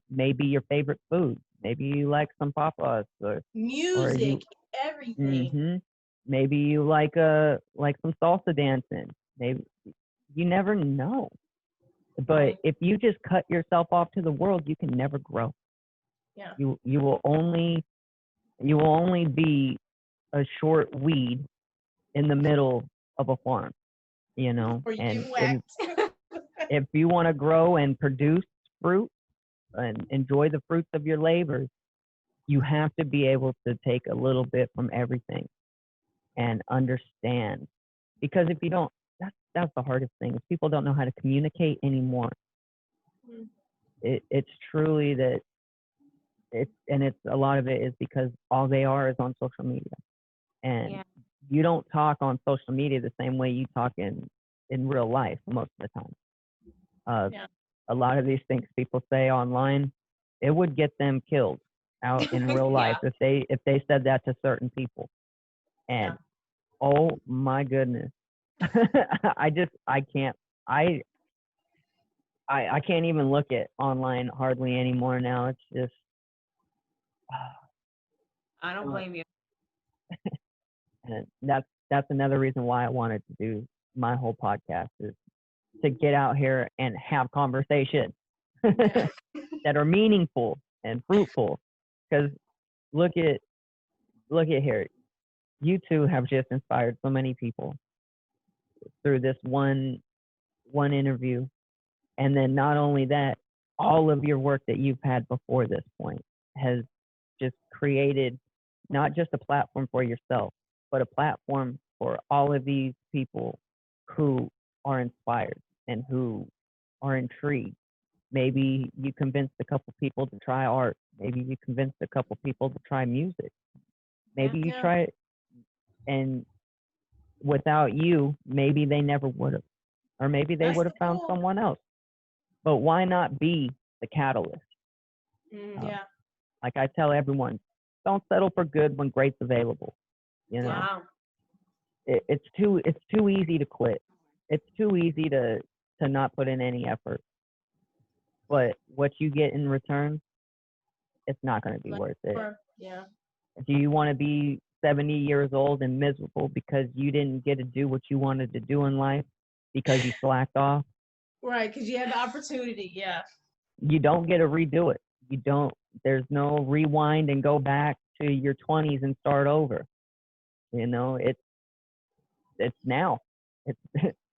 may be your favorite food. Maybe you like some papas or music, everything. Mm-hmm. Maybe you like some salsa dancing. Maybe you never know. But if you just cut yourself off to the world, you can never grow. Yeah. You will only be a short weed in the middle of a farm, Or you and get whacked. if you want to grow and produce fruit and enjoy the fruits of your labors, you have to be able to take a little bit from everything and understand. Because if you don't, that's the hardest thing, is people don't know how to communicate anymore. It's truly that it's a lot of it is because all they are is on social media. And you don't talk on social media the same way you talk in real life most of the time. A lot of these things people say online, it would get them killed out in real life if they said that to certain people. And oh my goodness, I can't even look at online hardly anymore now. It's just I don't blame you. And that's another reason why I wanted to do my whole podcast, is to get out here and have conversations that are meaningful and fruitful. Because look at here, you two have just inspired so many people through this one interview, and then not only that, all of your work that you've had before this point has just created not just a platform for yourself, but a platform for all of these people who are inspired and who are intrigued. Maybe you convinced a couple people to try art. Maybe you convinced a couple people to try music. Maybe you try it, and without you, maybe they never would have. Or maybe they would have found someone else. But why not be the catalyst? Like I tell everyone, don't settle for good when great's available. It's too easy to quit. It's too easy to not put in any effort. But what you get in return, it's not going to be worth it. Do you want to be 70 years old and miserable because you didn't get to do what you wanted to do in life because you slacked off? Right, because you had the opportunity, You don't get to redo it. There's no rewind and go back to your 20s and start over. It's now. It's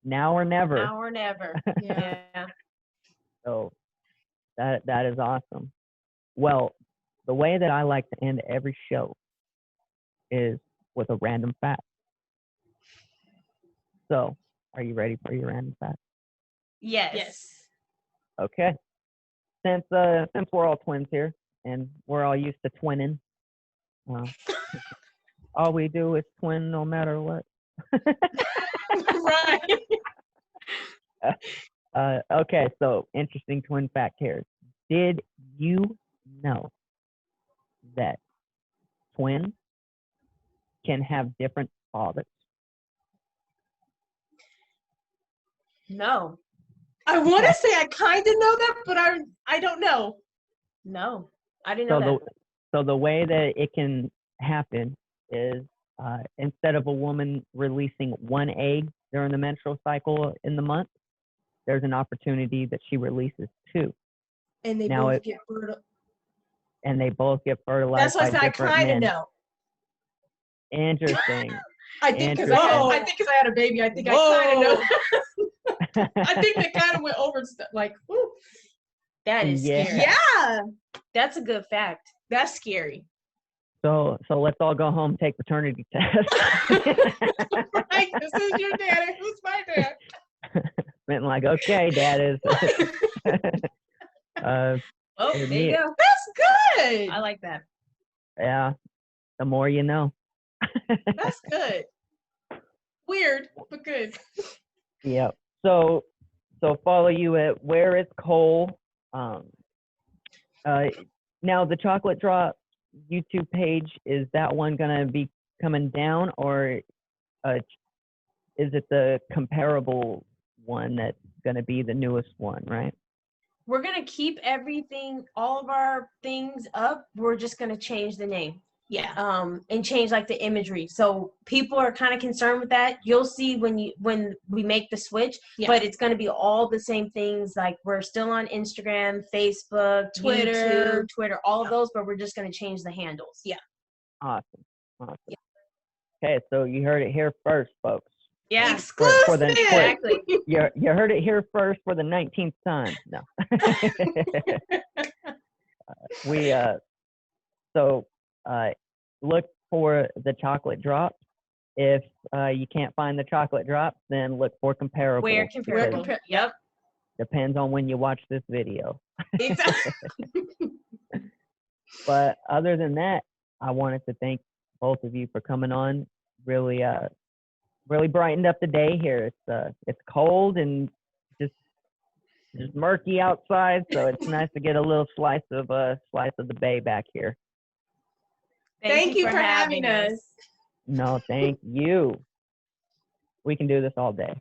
now or never. Now or never. Yeah. So that is awesome. Well, the way that I like to end every show is with a random fact. So, are you ready for your random fact? Yes. Okay. Since we're all twins here and we're all used to twinning, all we do is twin no matter what. Right. Okay, so interesting twin fact here. Did you know that twins can have different fathers? No. I want to say I kind of know that, but I don't know. No, I didn't know that. So the way that it can happen is instead of a woman releasing one egg during the menstrual cycle in the month, there's an opportunity that she releases two. And they Now both get fertile. And they both get fertilized That's why by I different kind of men. know. Interesting. I think because I had a baby, I think I kind of know. I think they kind of went over stuff like, ooh. That is scary. Yeah. That's a good fact. That's scary. So let's all go home and take paternity tests. Right, this is your daddy. Who's my dad? Been like, okay, dad is. Oh, there you go. That's good. I like that. Yeah, the more you know. That's good. Weird, but good. Yep. So follow you at Ware is Cole. Now the chocolate drop YouTube page, is that one gonna be coming down, or is it the Compairable one that's gonna be the newest one, right? We're going to keep everything, all of our things up. We're just going to change the name. Yeah. And change like the imagery. So people are kind of concerned with that. You'll see when we make the switch, but it's going to be all the same things. Like we're still on Instagram, Facebook, Twitter, all of those, but we're just going to change the handles. Yeah. Awesome. Yeah. Okay, so you heard it here first, folks. Yeah. Exclusive. Exactly. You heard it here first for the 19th time. No. Look for the chocolate drops. If you can't find the chocolate drops, then look for Compairable. Where Compairable? Yep. Depends on when you watch this video. Exactly. But other than that, I wanted to thank both of you for coming on. Really brightened up the day here. It's cold and just murky outside, so it's nice to get a little slice of the bay back here. Thank you for having us. No, thank you. We can do this all day.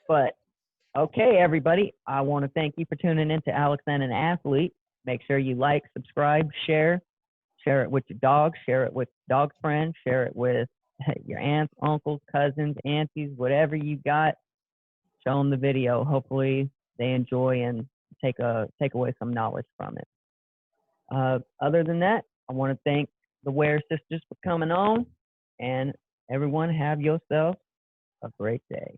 But okay, everybody, I want to thank you for tuning in to Alex and an Athlete. Make sure you like, subscribe, share it with your dog, share it with dog's friends, share it with your aunts, uncles, cousins, aunties, whatever you got. Show them the video. Hopefully they enjoy and take away some knowledge from it. Other than that, I want to thank the Ware sisters for coming on, and everyone have yourself a great day.